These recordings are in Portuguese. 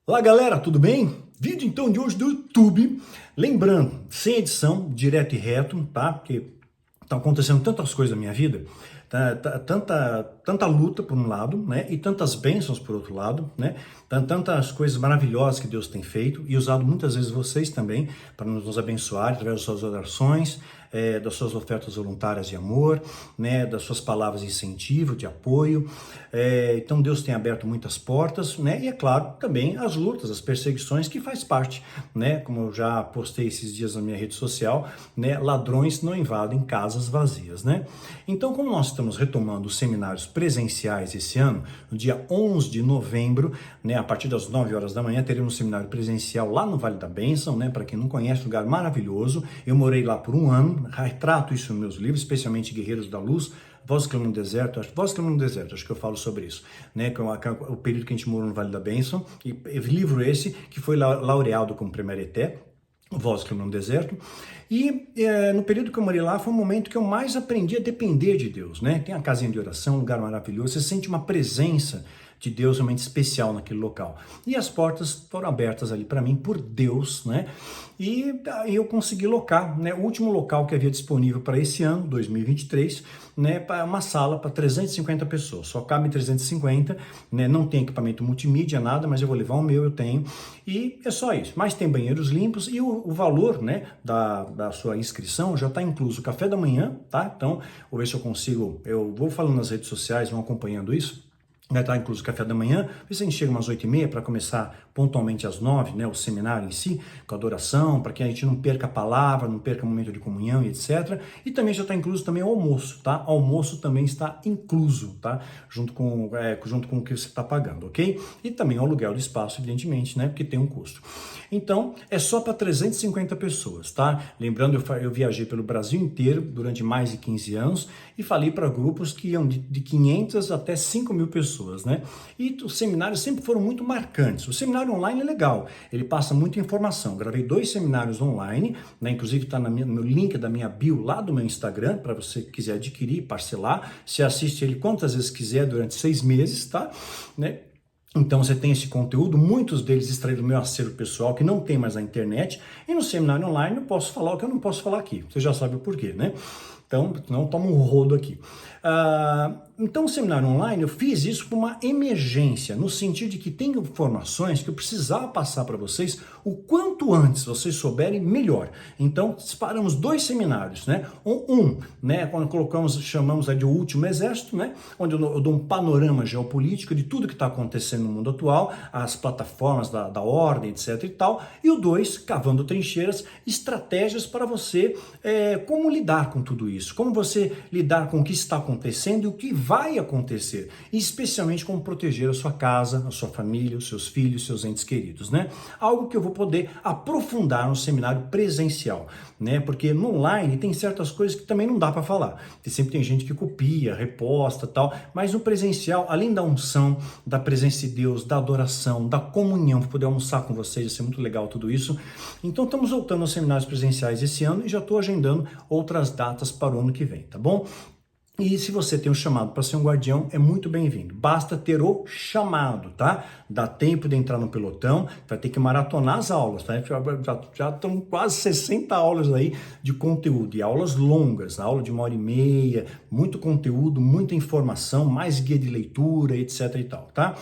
Olá galera, tudo bem? Vídeo então de hoje do YouTube, lembrando, sem edição, direto e reto, tá? Porque estão acontecendo tantas coisas na minha vida, tanta luta por um lado, né? E tantas bênçãos por outro lado, né? Tantas coisas maravilhosas que Deus tem feito e usado muitas vezes vocês também para nos abençoar através das suas orações, das suas ofertas voluntárias de amor, né? Das suas palavras de incentivo, de apoio. Então Deus tem aberto muitas portas, né? E é claro, também as lutas, as perseguições que faz parte, né? Como eu já postei esses dias na minha rede social, né? Ladrões não invadem casas vazias, né? Então, como nós estamos retomando os seminários presenciais esse ano, no dia 11 de novembro, né? A partir das 9 horas da manhã, teremos um seminário presencial lá no Vale da Bênção, né? Para quem não conhece, lugar maravilhoso. Eu morei lá por um ano, retrato isso nos meus livros, especialmente Guerreiros da Luz, Voz Clamando no Deserto, acho que eu falo sobre isso, né? Que é o período que a gente morou no Vale da Bênção, e livro esse que foi laureado como Prêmio Areté, Voz Clamando no Deserto. E no período que eu morei lá foi um momento que eu mais aprendi a depender de Deus, né? Tem a casinha de oração, um lugar maravilhoso, você sente uma presença de Deus realmente especial naquele local. E as portas foram abertas ali para mim por Deus, né? E aí eu consegui locar, né? O último local que havia disponível para esse ano, 2023, né? Para uma sala para 350 pessoas. Só cabe 350, né? Não tem equipamento multimídia, nada, mas eu vou levar o meu, eu tenho. E é só isso. Mas tem banheiros limpos e o valor, né? Da sua inscrição já está incluso o café da manhã, tá? Então, vou ver se eu consigo. Eu vou falando nas redes sociais, vão acompanhando isso. Vai estar incluso o café da manhã, ver se a gente chega umas 8h30 para começar pontualmente às 9, né, o seminário em si, com adoração, para que a gente não perca a palavra, não perca o momento de comunhão e etc. E também já está incluso também o almoço, tá? O almoço também está incluso, tá? Junto com o que você está pagando, ok? E também o aluguel do espaço, evidentemente, né, porque tem um custo. Então, é só para 350 pessoas, tá? Lembrando, eu viajei pelo Brasil inteiro durante mais de 15 anos e falei para grupos que iam de 500 até 5.000 pessoas, né? E os seminários sempre foram muito marcantes. O seminário online é legal, ele passa muita informação. Gravei 2 seminários online, né? Inclusive está no link da minha bio lá do meu Instagram, para você que quiser adquirir, parcelar. Você assiste ele quantas vezes quiser durante 6 meses, tá? Né? Então você tem esse conteúdo, muitos deles extraídos do meu acervo pessoal, que não tem mais na internet, e no seminário online eu posso falar o que eu não posso falar aqui. Você já sabe o porquê, né? Então, não toma um rodo aqui. Então, o seminário online, eu fiz isso por uma emergência, no sentido de que tem informações que eu precisava passar para vocês o quanto antes vocês souberem, melhor. Então, separamos 2 seminários, né? Né, quando chamamos de O Último Exército, né? Onde eu dou um panorama geopolítico de tudo que está acontecendo no mundo atual, as plataformas da ordem, etc e tal. E o 2, Cavando Trincheiras, estratégias para você, como lidar com tudo isso, como você lidar com o que está acontecendo e o que vai acontecer, e especialmente como proteger a sua casa, a sua família, os seus filhos, seus entes queridos, né? Algo que eu vou poder aprofundar no seminário presencial, né? Porque no online tem certas coisas que também não dá para falar. Sempre tem gente que copia, reposta, tal, mas no presencial, além da unção, da presença de Deus, da adoração, da comunhão, poder almoçar com vocês, vai ser muito legal tudo isso. Então estamos voltando aos seminários presenciais esse ano e já estou agendando outras datas para o ano que vem, tá bom? E se você tem um chamado para ser um guardião, é muito bem-vindo. Basta ter o chamado, tá? Dá tempo de entrar no pelotão, vai ter que maratonar as aulas, tá? Já estão quase 60 aulas aí de conteúdo, e aulas longas, aula de 1h30, muito conteúdo, muita informação, mais guia de leitura, etc e tal, tá?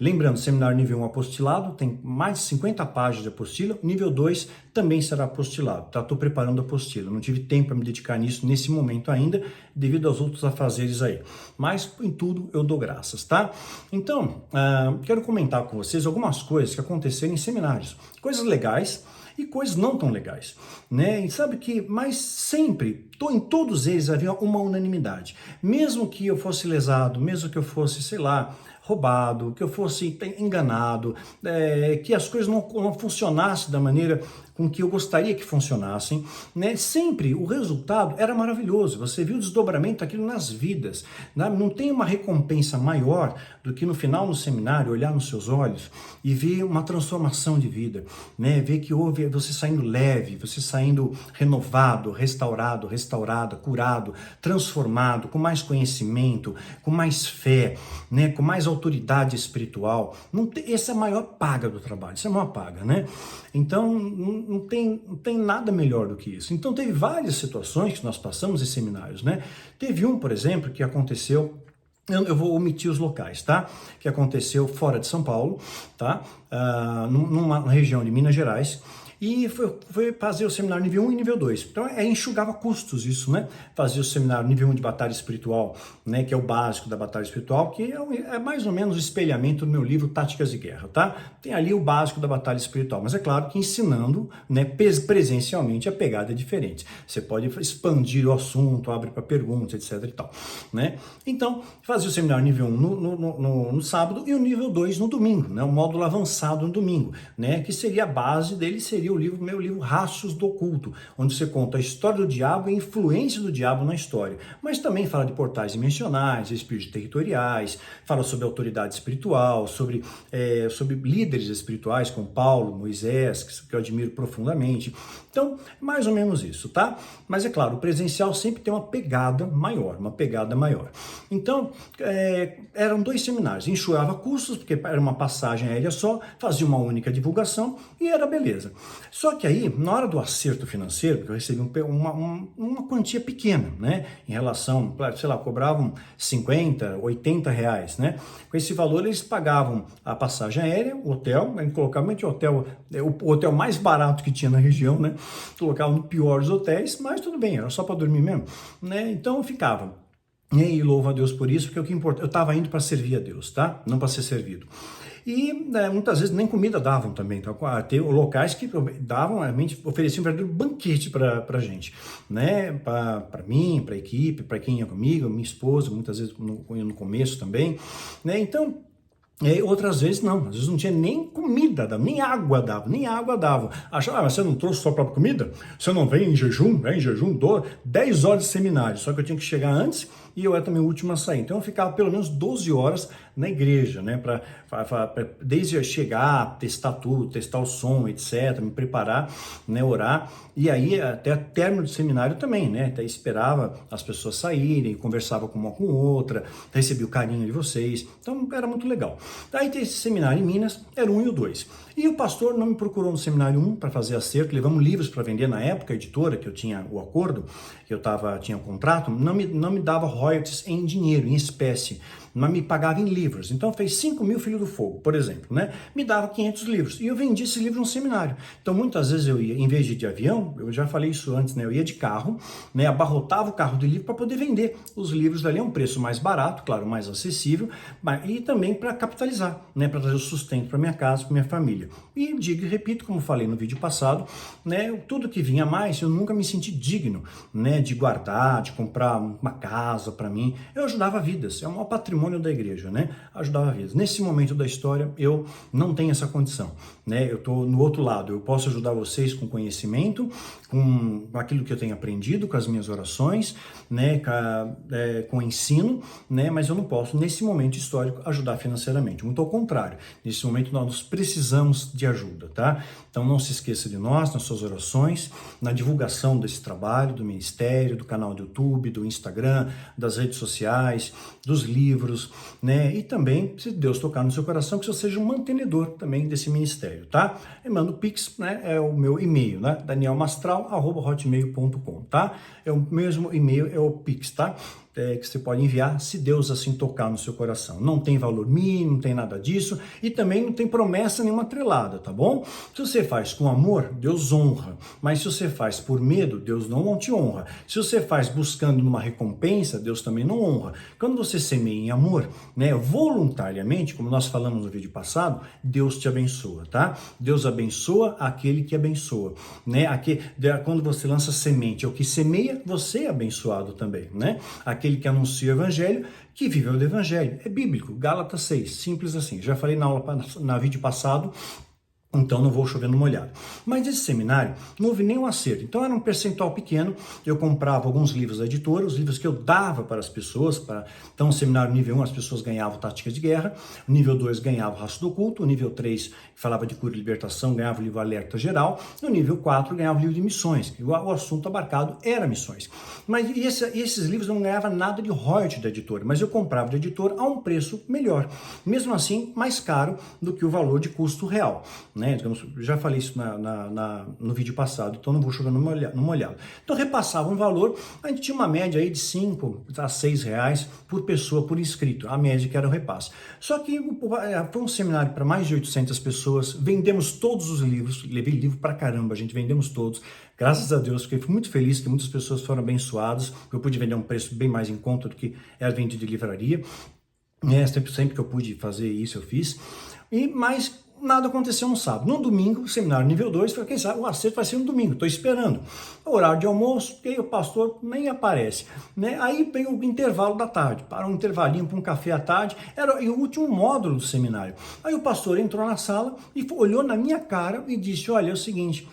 Lembrando, seminário nível 1 apostilado, tem mais de 50 páginas de apostila, nível 2 também será apostilado, tá? Estou preparando a apostila, não tive tempo para me dedicar nisso nesse momento ainda, devido aos outros afazeres aí, mas em tudo eu dou graças, tá? Então, quero comentar com vocês algumas coisas que aconteceram em seminários, coisas legais e coisas não tão legais, né? E sabe que, mas sempre, em todos eles havia uma unanimidade, mesmo que eu fosse lesado, mesmo que eu fosse, sei lá, roubado, que eu fosse enganado, que as coisas não funcionassem da maneira com que eu gostaria que funcionassem, né? Sempre o resultado era maravilhoso, você viu o desdobramento daquilo nas vidas, né? Não tem uma recompensa maior do que no final no seminário olhar nos seus olhos e ver uma transformação de vida, né? Ver que houve você saindo leve, você saindo renovado, restaurada, curado, transformado, com mais conhecimento, com mais fé, né? Com mais autoridade, autoridade espiritual. Não tem, essa é a maior paga do trabalho, essa é a maior paga, né? Então, não tem nada melhor do que isso. Então, teve várias situações que nós passamos em seminários, né? Teve um, por exemplo, que aconteceu. Eu vou omitir os locais, tá? Que aconteceu fora de São Paulo, tá? Numa região de Minas Gerais. E foi fazer o seminário nível 1 e nível 2. Então, enxugava custos isso, né? Fazia o seminário nível 1 de batalha espiritual, né? Que é o básico da batalha espiritual, que é mais ou menos o espelhamento do meu livro Táticas de Guerra, tá? Tem ali o básico da batalha espiritual, mas é claro que ensinando, né, presencialmente a pegada é diferente. Você pode expandir o assunto, abre para perguntas, etc e tal, né? Então, fazia o seminário nível 1 no sábado e o nível 2 no domingo, né? O módulo avançado no domingo, né? Que seria a base dele, seria meu livro Rastros do Oculto, onde você conta a história do diabo e a influência do diabo na história. Mas também fala de portais dimensionais, espíritos territoriais, fala sobre autoridade espiritual, sobre líderes espirituais como Paulo, Moisés, que eu admiro profundamente. Então, mais ou menos isso, tá? Mas é claro, o presencial sempre tem uma pegada maior, Então, eram 2 seminários, enxugava custos, porque era uma passagem aérea só, fazia uma única divulgação e era beleza. Só que aí, na hora do acerto financeiro, porque eu recebi uma quantia pequena, né? Em relação, sei lá, cobravam 50, 80 reais, né? Com esse valor, eles pagavam a passagem aérea, o hotel, colocavam o hotel mais barato que tinha na região, né? Colocavam no pior dos hotéis, mas tudo bem, era só para dormir mesmo, né? Então eu ficava. E louvo a Deus por isso, porque o que importa, eu estava indo para servir a Deus, tá? Não para ser servido. E muitas vezes nem comida davam também. Então, tem locais que davam, realmente ofereciam um verdadeiro banquete para a gente, né? Para mim, para a equipe, para quem ia comigo, minha esposa, muitas vezes no começo também, né? Então, outras vezes não, às vezes não tinha nem comida, nem água dava. Achava, mas você não trouxe sua própria comida? Você não vem em jejum? 10 horas de seminário, só que eu tinha que chegar antes e eu era também o último a sair. Então eu ficava pelo menos 12 horas na igreja, né? Desde eu chegar, testar tudo, testar o som, etc., me preparar, né? Orar. E aí, até o término do seminário também, né? Até esperava as pessoas saírem, conversava com uma com outra, recebia o carinho de vocês. Então era muito legal. Daí tem esse seminário em Minas, era o 1 e o 2. E o pastor não me procurou no seminário 1 para fazer acerto, levamos livros para vender na época, a editora que eu tinha o acordo, que eu tinha o contrato, não me dava royalties em dinheiro, em espécie, mas me pagava em livros. Então fez 5 mil Filho do Fogo, por exemplo, né? Me dava 500 livros e eu vendia esse livro no seminário. Então muitas vezes eu ia, em vez de avião, eu já falei isso antes, né? Eu ia de carro, né? Abarrotava o carro de livro para poder vender os livros dali a um preço mais barato, claro, mais acessível, e também para capitalizar, né? Para trazer o sustento para minha casa, para minha família. E digo e repito, como falei no vídeo passado, né? Tudo que vinha mais, eu nunca me senti digno, né? De guardar, de comprar uma casa para mim. Eu ajudava vidas, é o maior patrimônio da igreja, né? Ajudava vidas. Nesse momento da história, eu não tenho essa condição, né? Eu estou no outro lado, eu posso ajudar vocês com conhecimento, com aquilo que eu tenho aprendido, com as minhas orações, né? Com ensino, né? Mas eu não posso, nesse momento histórico, ajudar financeiramente. Muito ao contrário, nesse momento nós precisamos de ajuda, tá? Então não se esqueça de nós, nas suas orações, na divulgação desse trabalho, do ministério, do canal do YouTube, do Instagram, das redes sociais, dos livros, né? E também, se Deus tocar no seu coração, que você seja um mantenedor também desse ministério, tá? E manda o Pix, né? É o meu e-mail, né? danielmastral@hotmail.com, tá? É o mesmo e-mail, é o Pix, tá? Que você pode enviar, se Deus assim tocar no seu coração. Não tem valor mínimo, não tem nada disso, e também não tem promessa nenhuma atrelada, tá bom? Se você faz com amor, Deus honra, mas se você faz por medo, Deus não te honra. Se você faz buscando uma recompensa, Deus também não honra. Quando você semeia em amor, né, voluntariamente, como nós falamos no vídeo passado, Deus te abençoa, tá? Deus abençoa aquele que abençoa, né? Quando você lança semente, é o que semeia, você é abençoado também, né? Aquele que anuncia o evangelho, que vive o evangelho. É bíblico, Gálatas 6, simples assim. Já falei na vídeo passado, Então não vou chover no molhado. Mas esse seminário não houve nenhum acerto. Então era um percentual pequeno. Eu comprava alguns livros da editora, os livros que eu dava para as pessoas. Então no seminário nível 1 as pessoas ganhavam táticas de guerra, o nível 2 ganhava o rastro do oculto, o nível 3 que falava de cura e libertação ganhava o livro Alerta Geral, e o nível 4 ganhava o livro de missões. O assunto abarcado era missões. Mas esses livros não ganhavam nada de royalties da editora, mas eu comprava da editora a um preço melhor. Mesmo assim, mais caro do que o valor de custo real. Né? Digamos, já falei isso no vídeo passado, então não vou chover no molhado. Então repassava um valor, a gente tinha uma média aí de 5 a 6 reais por pessoa, por inscrito, a média que era o repasse. Só que foi um seminário para mais de 800 pessoas, vendemos todos os livros, levei livro pra caramba, a gente vendemos todos, graças a Deus, fiquei muito feliz que muitas pessoas foram abençoadas, eu pude vender a um preço bem mais em conta do que era vendido de livraria, sempre que eu pude fazer isso eu fiz, mas nada aconteceu no sábado. No domingo, seminário nível 2, falei, quem sabe o acerto vai ser no domingo, estou esperando. O horário de almoço, e o pastor nem aparece. Né? Aí veio o intervalo da tarde, para um intervalinho para um café à tarde, era o último módulo do seminário. Aí o pastor entrou na sala e olhou na minha cara e disse, olha, é o seguinte,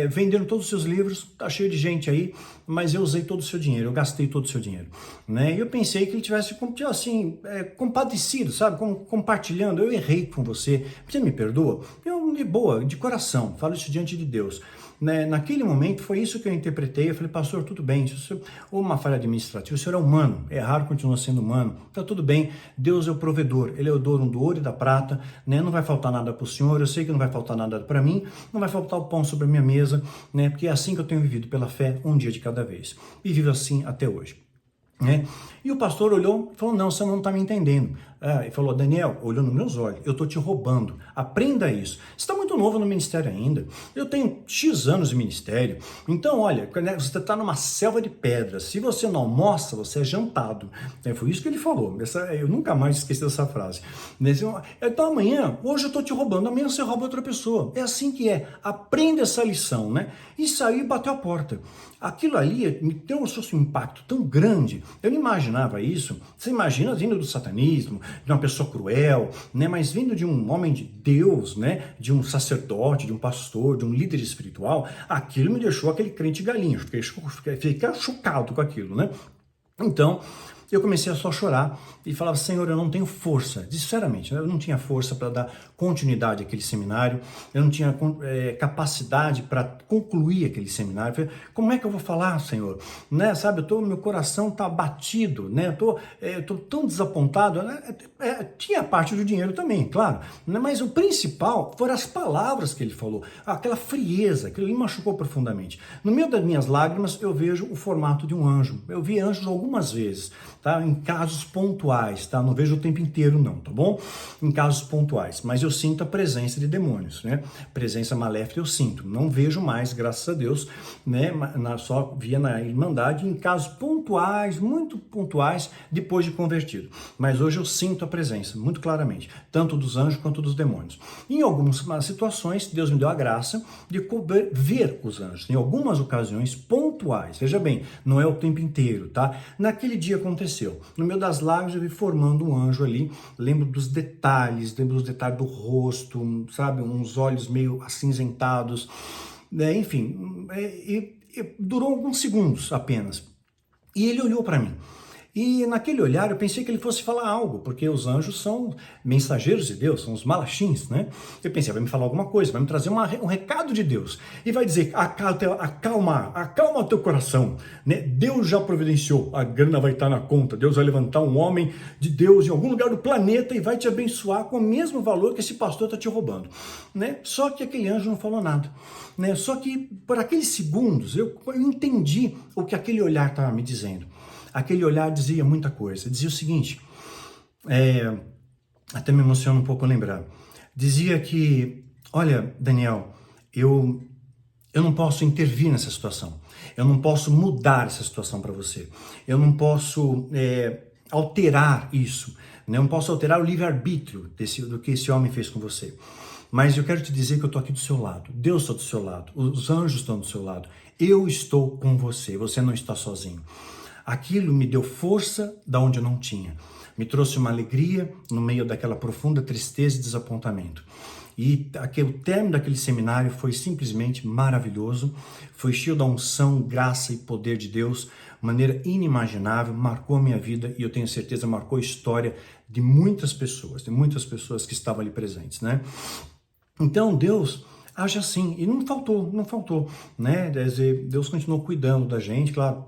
vendendo todos os seus livros, tá cheio de gente aí, mas eu usei todo o seu dinheiro, eu gastei todo o seu dinheiro, né? E eu pensei que ele tivesse, assim, compadecido, sabe? Compartilhando, eu errei com você me perdoa? Eu, de boa, de coração, falo isso diante de Deus. Né? Naquele momento, foi isso que eu interpretei, eu falei, pastor, tudo bem, isso é uma falha administrativa, o senhor é humano, errar continua sendo humano, tá tudo bem, Deus é o provedor, ele é o dono do ouro e da prata, né? Não vai faltar nada para o senhor, eu sei que não vai faltar nada para mim, não vai faltar o pão sobre a minha mesa, né? Porque é assim que eu tenho vivido pela fé, um dia de cada vez, e vivo assim até hoje. Né? E o pastor olhou e falou, não, você não está me entendendo. Ele falou, Daniel, olhou nos meus olhos, eu estou te roubando, aprenda isso. Você está muito novo no ministério ainda, eu tenho X anos de ministério, então olha, você está numa selva de pedras, se você não almoça, você é jantado. Foi isso que ele falou, eu nunca mais esqueci dessa frase. Então amanhã, hoje eu estou te roubando, amanhã você rouba outra pessoa. É assim que é, aprenda essa lição, né? E saiu e bateu a porta. Aquilo ali me deu um impacto tão grande, eu não imaginava isso. Você imagina vindo do satanismo, de uma pessoa cruel, né? Mas vindo de um homem de Deus, né? De um sacerdote, de um pastor, de um líder espiritual, aquilo me deixou aquele crente galinha, fiquei chocado com aquilo, né? Então, eu comecei a só chorar e falava, Senhor, eu não tenho força, sinceramente, eu não tinha força para dar continuidade àquele seminário, eu não tinha capacidade para concluir aquele seminário. Eu falei, como é que eu vou falar, Senhor? Né? Sabe, meu coração está batido, né? Eu tô tão desapontado, né? Tinha a parte do dinheiro também, claro, né? Mas o principal foram as palavras que ele falou, aquela frieza, aquilo me machucou profundamente. No meio das minhas lágrimas, eu vejo o formato de um anjo, eu vi anjos algumas vezes, tá? Em casos pontuais, tá? Não vejo o tempo inteiro não, tá bom? Em casos pontuais, mas eu sinto a presença de demônios, né? Presença maléfica eu sinto, não vejo mais, graças a Deus, né? Só via na Irmandade em casos pontuais, muito pontuais, depois de convertido. Mas hoje eu sinto a presença, muito claramente, tanto dos anjos quanto dos demônios. Em algumas situações, Deus me deu a graça de ver os anjos, em algumas ocasiões pontuais, veja bem, não é o tempo inteiro, tá? Naquele dia aconteceu. No meio das lágrimas eu vi formando um anjo ali, lembro dos detalhes do rosto, sabe, uns olhos meio acinzentados, né? Enfim, durou alguns segundos apenas. E ele olhou para mim. E naquele olhar eu pensei que ele fosse falar algo, porque os anjos são mensageiros de Deus, são os malachins, né? Eu pensei, vai me falar alguma coisa, vai me trazer um recado de Deus. E vai dizer, acalma o teu coração, né? Deus já providenciou, a grana vai estar na conta, Deus vai levantar um homem de Deus em algum lugar do planeta e vai te abençoar com o mesmo valor que esse pastor está te roubando, né? Só que aquele anjo não falou nada, né? Só que por aqueles segundos eu entendi o que aquele olhar estava me dizendo. Aquele olhar dizia muita coisa. Dizia o seguinte, até me emociona um pouco lembrar. Dizia que, olha, Daniel, eu não posso intervir nessa situação. Eu não posso mudar essa situação para você. Eu não posso alterar isso. Né? Eu não posso alterar o livre-arbítrio do que esse homem fez com você. Mas eu quero te dizer que eu estou aqui do seu lado. Deus está do seu lado. Os anjos estão do seu lado. Eu estou com você. Você não está sozinho. Aquilo me deu força da onde eu não tinha. Me trouxe uma alegria no meio daquela profunda tristeza e desapontamento. E o término daquele seminário foi simplesmente maravilhoso, foi cheio da unção, graça e poder de Deus, maneira inimaginável, marcou a minha vida e eu tenho certeza marcou a história de muitas pessoas que estavam ali presentes, né? Então Deus age assim, e não faltou, né? Quer dizer, Deus continuou cuidando da gente, claro,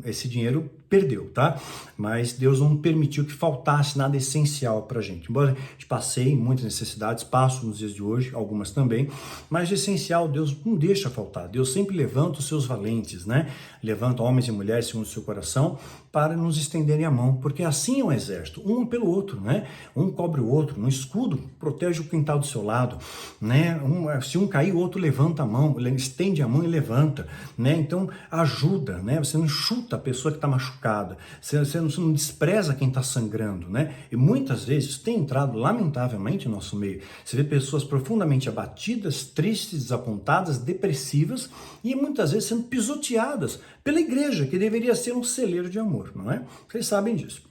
esse dinheiro perdeu, tá? Mas Deus não permitiu que faltasse nada essencial pra gente. Embora a gente passei muitas necessidades, passo nos dias de hoje, algumas também, mas de essencial Deus não deixa faltar. Deus sempre levanta os seus valentes, né? Levanta homens e mulheres segundo o seu coração para nos estenderem a mão, porque assim é um exército, um pelo outro, né? Um cobre o outro, um escudo protege o quintal do seu lado, né? Se um cair, o outro levanta a mão, estende a mão e levanta, né? Então ajuda, né? Você não chuta a pessoa que está machucada, você não despreza quem está sangrando, né? E muitas vezes tem entrado lamentavelmente no nosso meio. Você vê pessoas profundamente abatidas, tristes, desapontadas, depressivas e muitas vezes sendo pisoteadas pela igreja, que deveria ser um celeiro de amor, não é? Vocês sabem disso.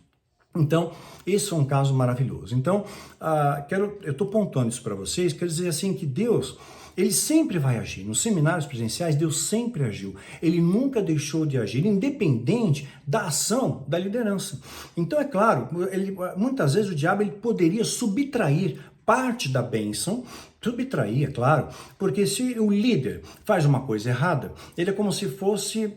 Então, esse é um caso maravilhoso. Então, eu estou pontuando isso para vocês, quero dizer assim que Deus, ele sempre vai agir. Nos seminários presenciais, Deus sempre agiu. Ele nunca deixou de agir, independente da ação da liderança. Então, é claro, muitas vezes o diabo ele poderia subtrair parte da bênção, subtrair, é claro, porque se o líder faz uma coisa errada, ele é como se fosse,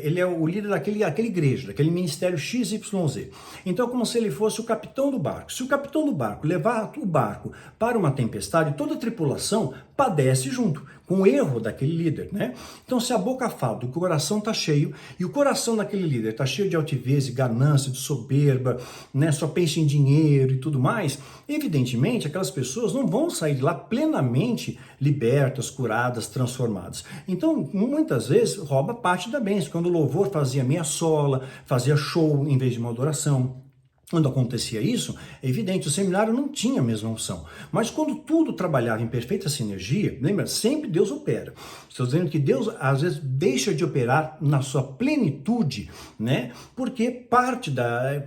ele é o líder daquela igreja, daquele ministério XYZ. Então é como se ele fosse o capitão do barco. Se o capitão do barco levar o barco para uma tempestade, toda a tripulação padece junto, com o erro daquele líder, né? Então se a boca fala, o coração está cheio, e o coração daquele líder está cheio de altivez, de ganância, de soberba, né? Só pensa em dinheiro e tudo mais, evidentemente aquelas pessoas não vão sair de lá plenamente libertas, curadas, transformadas. Então, muitas vezes, rouba parte da bênção. Quando o louvor fazia meia sola, fazia show em vez de uma adoração. Quando acontecia isso, é evidente, o seminário não tinha a mesma unção. Mas quando tudo trabalhava em perfeita sinergia, lembra, sempre Deus opera. Estou dizendo que Deus, às vezes, deixa de operar na sua plenitude, né? Porque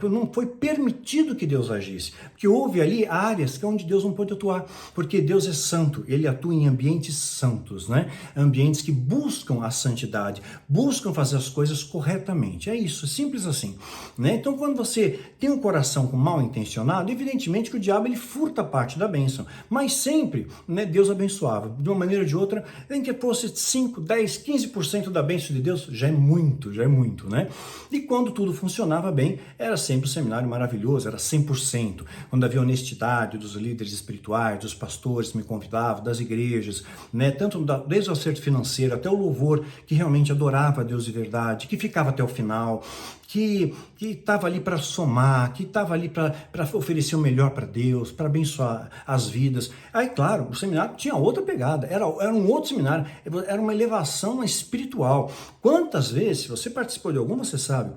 não foi permitido que Deus agisse. Porque houve ali áreas onde Deus não pôde atuar. Porque Deus é santo, ele atua em ambientes santos, né? Ambientes que buscam a santidade, buscam fazer as coisas corretamente. É isso, simples assim, né? Então, quando você tem um coração com mal intencionado, evidentemente que o diabo ele furta parte da bênção, mas sempre, né, Deus abençoava, de uma maneira ou de outra, nem que fosse 5, 10, 15% da bênção de Deus, já é muito, né? E quando tudo funcionava bem, era sempre um seminário maravilhoso, era 100%, quando havia honestidade dos líderes espirituais, dos pastores que me convidavam, das igrejas, né, tanto desde o acerto financeiro até o louvor, que realmente adorava a Deus de verdade, que ficava até o final, que estava ali para somar, que estava ali para oferecer o melhor para Deus, para abençoar as vidas. Aí, claro, o seminário tinha outra pegada, era um outro seminário, era uma elevação espiritual. Quantas vezes, se você participou de algum, você sabe,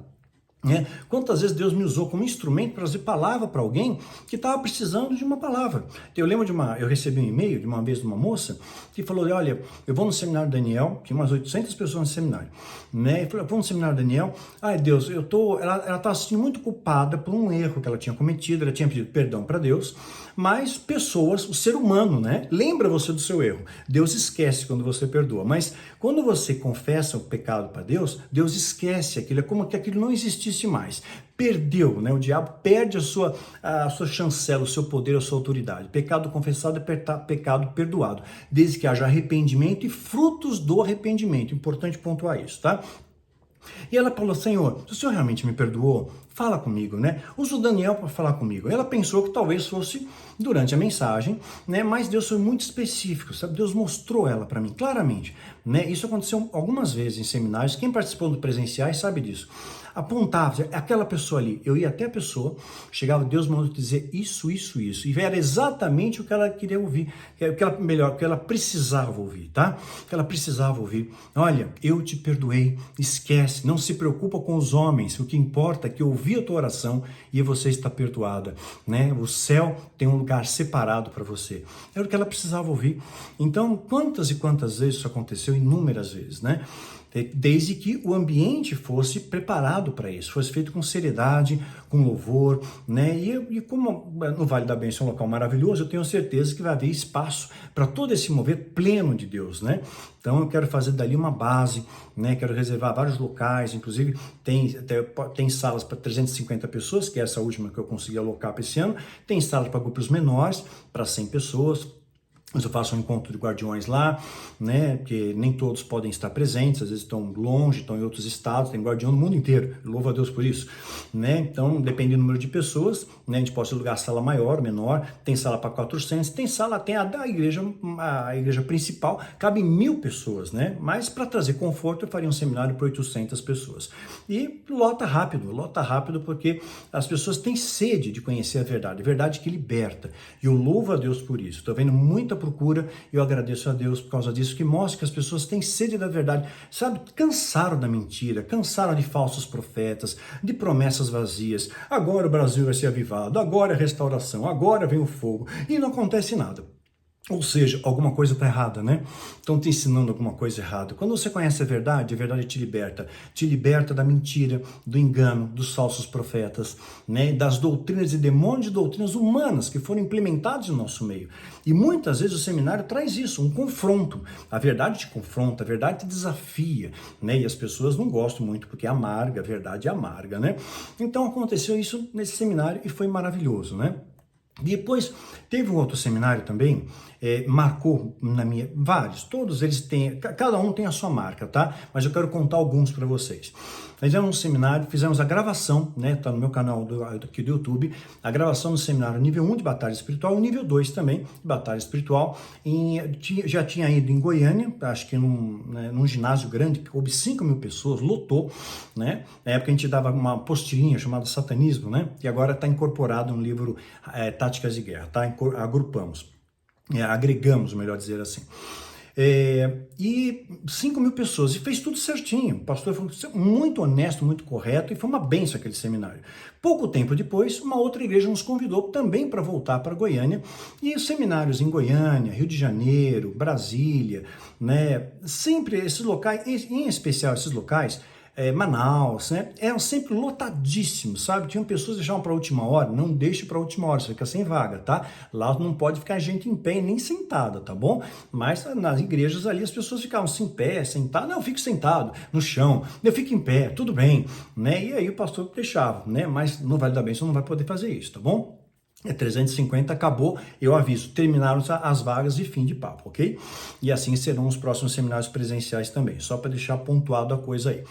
né? Quantas vezes Deus me usou como instrumento para trazer palavra para alguém que estava precisando de uma palavra. Eu lembro eu recebi um e-mail de uma vez de uma moça que falou, olha, eu vou no seminário Daniel, tinha umas 800 pessoas no seminário, né? Eu falei, eu vou no seminário Daniel, ai Deus, ela estava se sentindo muito culpada por um erro que ela tinha cometido, ela tinha pedido perdão para Deus, mas pessoas, o ser humano, né? Lembra você do seu erro. Deus esquece quando você perdoa, mas quando você confessa o pecado para Deus, Deus esquece aquilo, é como que aquilo não existisse mais. Perdeu, né? O diabo perde a sua chancela, o seu poder, a sua autoridade. Pecado confessado é pecado perdoado, desde que haja arrependimento e frutos do arrependimento. Importante pontuar isso, tá? E ela falou, Senhor, se o Senhor realmente me perdoou, fala comigo, né? Usa o Daniel para falar comigo. Ela pensou que talvez fosse durante a mensagem, né? Mas Deus foi muito específico, sabe? Deus mostrou ela para mim claramente, né? Isso aconteceu algumas vezes em seminários. Quem participou do presenciais sabe disso. Apontava, aquela pessoa ali, eu ia até a pessoa, chegava, Deus mandou dizer isso, e era exatamente o que ela queria ouvir, o que ela precisava ouvir, tá? O que ela precisava ouvir. Olha, eu te perdoei, esquece, não se preocupa com os homens, o que importa é que eu ouvi a tua oração e você está perdoada, né? O céu tem um lugar separado para você. Era o que ela precisava ouvir. Então, quantas e quantas vezes isso aconteceu? Inúmeras vezes, né? desde que o ambiente fosse preparado para isso, fosse feito com seriedade, com louvor, né? E como no Vale da Bênção é um local maravilhoso, eu tenho certeza que vai haver espaço para todo esse mover pleno de Deus, né? Então eu quero fazer dali uma base, né? Quero reservar vários locais, inclusive tem salas para 350 pessoas, que é essa última que eu consegui alocar para esse ano, tem salas para grupos menores, para 100 pessoas. Mas eu faço um encontro de guardiões lá, né? Porque nem todos podem estar presentes, às vezes estão longe, estão em outros estados, tem guardião no mundo inteiro, louvo a Deus por isso, né? Então, dependendo do número de pessoas, né? A gente pode alugar sala maior, menor, tem sala para 400, tem sala até a igreja principal, cabe 1.000 pessoas, né? Mas para trazer conforto, eu faria um seminário para 800 pessoas. E lota rápido, porque as pessoas têm sede de conhecer a verdade que liberta. E eu louvo a Deus por isso. Estou vendo muita procura, e eu agradeço a Deus por causa disso, que mostra que as pessoas têm sede da verdade, sabe, cansaram da mentira, cansaram de falsos profetas, de promessas vazias. Agora o Brasil vai ser avivado, agora é restauração, agora vem o fogo, e não acontece nada. Ou seja, alguma coisa está errada, né? Estão te ensinando alguma coisa errada. Quando você conhece a verdade te liberta da mentira, do engano, dos falsos profetas, né? Das doutrinas e demônios de doutrinas humanas que foram implementadas no nosso meio. E muitas vezes o seminário traz isso, um confronto. A verdade te confronta, a verdade te desafia, né? E as pessoas não gostam muito porque é amarga, a verdade é amarga, né? Então aconteceu isso nesse seminário e foi maravilhoso, né? Depois teve um outro seminário também, marcou na minha, vários, todos eles têm, cada um tem a sua marca, tá? Mas eu quero contar alguns para vocês. Fizemos um seminário, fizemos a gravação, né? Tá no meu canal aqui do YouTube, a gravação do seminário nível 1 de batalha espiritual e nível 2 também de batalha espiritual. Já tinha ido em Goiânia, acho que num ginásio grande, que coube 5.000 pessoas, lotou, né? Na época a gente dava uma apostilinha chamada Satanismo, né? Que agora está incorporado no livro Táticas de Guerra, tá? Agrupamos, agregamos, melhor dizer assim. E 5.000 pessoas, e fez tudo certinho. O pastor foi muito honesto, muito correto, e foi uma bênção aquele seminário. Pouco tempo depois, uma outra igreja nos convidou também para voltar para Goiânia, e os seminários em Goiânia, Rio de Janeiro, Brasília, né? Sempre esses locais, em especial esses locais, Manaus, né? Eram sempre lotadíssimos, sabe? Tinham pessoas que deixavam para a última hora, não deixe para a última hora, você fica sem vaga, tá? Lá não pode ficar gente em pé nem sentada, tá bom? Mas nas igrejas ali as pessoas ficavam sem pé, sentado, não, eu fico sentado no chão, eu fico em pé, tudo bem, né? E aí o pastor deixava, né? Mas no Vale da Bênção não vai poder fazer isso, tá bom? 350 acabou, eu aviso, terminaram as vagas e fim de papo, ok? E assim serão os próximos seminários presenciais também, só para deixar pontuado a coisa aí.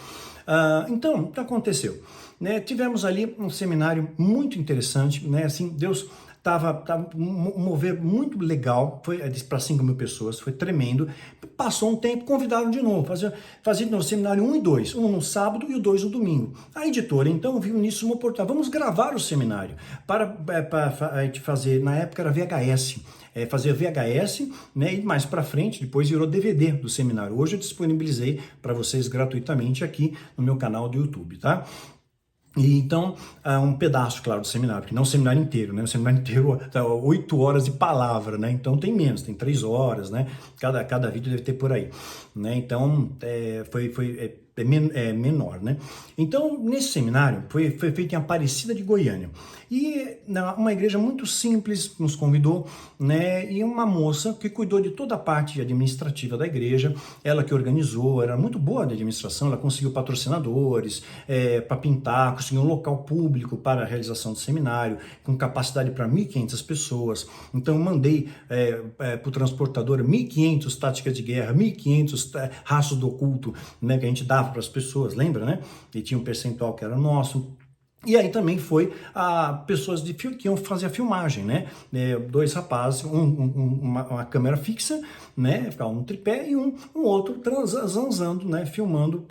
Então, o que aconteceu? Né, tivemos ali um seminário muito interessante, né? Assim, Deus tava um mover muito legal, foi para 5.000 pessoas, foi tremendo. Passou um tempo, convidaram de novo, fazia de novo seminário 1 e 2, um no sábado e o 2 no domingo. A editora, então, viu nisso uma oportunidade, vamos gravar o seminário, para a gente fazer, na época era VHS, fazer VHS, né, e mais para frente, depois virou DVD do seminário. Hoje eu disponibilizei para vocês gratuitamente aqui no meu canal do YouTube, tá? E então, um pedaço, claro, do seminário, porque não o seminário inteiro, né? O seminário inteiro, 8 horas de palavra, né? Então tem menos, tem 3 horas, né? Cada vídeo deve ter por aí, né? Então, menor, né? Então, nesse seminário, foi feito em Aparecida de Goiânia. E uma igreja muito simples nos convidou, né? E uma moça que cuidou de toda a parte administrativa da igreja, ela que organizou, era muito boa de administração, ela conseguiu patrocinadores para pintar, conseguiu um local público para a realização do seminário, com capacidade para 1.500 pessoas. Então, eu mandei para o transportador 1.500 táticas de guerra, 1.500 rastros do oculto, né? Que a gente dava para as pessoas, lembra, né? E tinha um percentual que era nosso. E aí também foi pessoas que iam fazer a filmagem, né? 2 rapazes, uma câmera fixa, né? Ficava no tripé e um outro zanzando, né? Filmando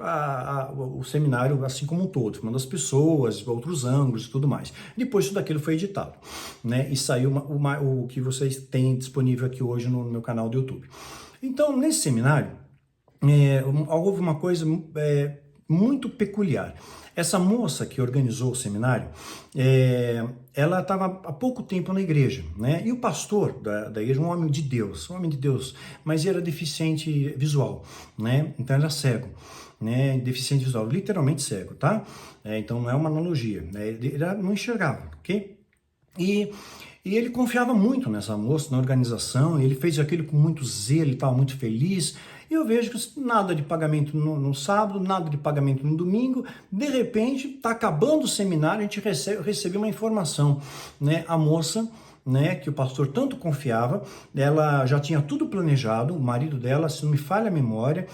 o seminário assim como um todo, filmando as pessoas, outros ângulos e tudo mais. Depois tudo aquilo foi editado, né? E saiu o que vocês têm disponível aqui hoje no meu canal do YouTube. Então, nesse seminário, houve uma coisa muito peculiar. Essa moça que organizou o seminário, ela estava há pouco tempo na igreja, né? E o pastor da igreja, um homem de Deus, mas era deficiente visual, né? Então era cego, né, deficiente visual, literalmente cego, tá? Então não é uma analogia, né? Ele não enxergava, ok? E, e ele confiava muito nessa moça, na organização, ele fez aquilo com muito zelo, ele estava muito feliz. E eu vejo que nada de pagamento no sábado, nada de pagamento no domingo. De repente, está acabando o seminário, a gente recebe uma informação, né? A moça, né, que o pastor tanto confiava, ela já tinha tudo planejado, o marido dela, se não me falha a memória,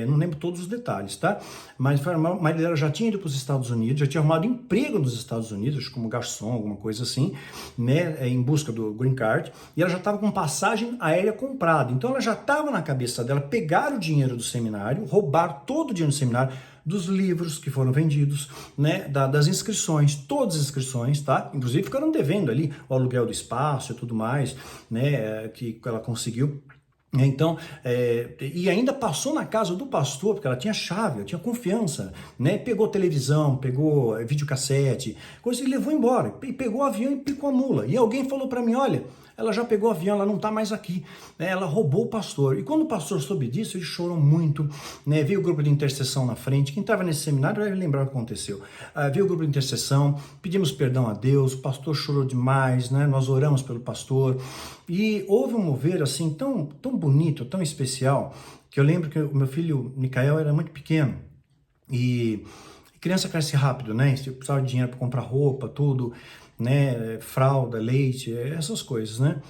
não lembro todos os detalhes, tá? Mas o marido dela já tinha ido para os Estados Unidos, já tinha arrumado emprego nos Estados Unidos, como garçom, alguma coisa assim, né, em busca do green card, e ela já estava com passagem aérea comprada, então ela já estava na cabeça dela pegar o dinheiro do seminário, roubar todo o dinheiro do seminário, dos livros que foram vendidos, né, das inscrições, todas as inscrições, tá? Inclusive ficaram devendo ali o aluguel do espaço e tudo mais, né, que ela conseguiu. Então, e ainda passou na casa do pastor, porque ela tinha chave, ela tinha confiança, né? Pegou televisão, pegou videocassete, coisa, e levou embora. E pegou o avião e picou a mula. E alguém falou para mim, olha, ela já pegou o avião, ela não está mais aqui, né? Ela roubou o pastor. E quando o pastor soube disso, ele chorou muito, né? Veio o grupo de intercessão na frente. Quem estava nesse seminário vai lembrar o que aconteceu. Veio o grupo de intercessão, pedimos perdão a Deus, o pastor chorou demais, né? Nós oramos pelo pastor. E houve um mover assim tão bonito, tão especial, que eu lembro que o meu filho Micael era muito pequeno. E criança cresce rápido, né? Você precisava de dinheiro para comprar roupa, tudo, né? Fralda, leite, essas coisas, né?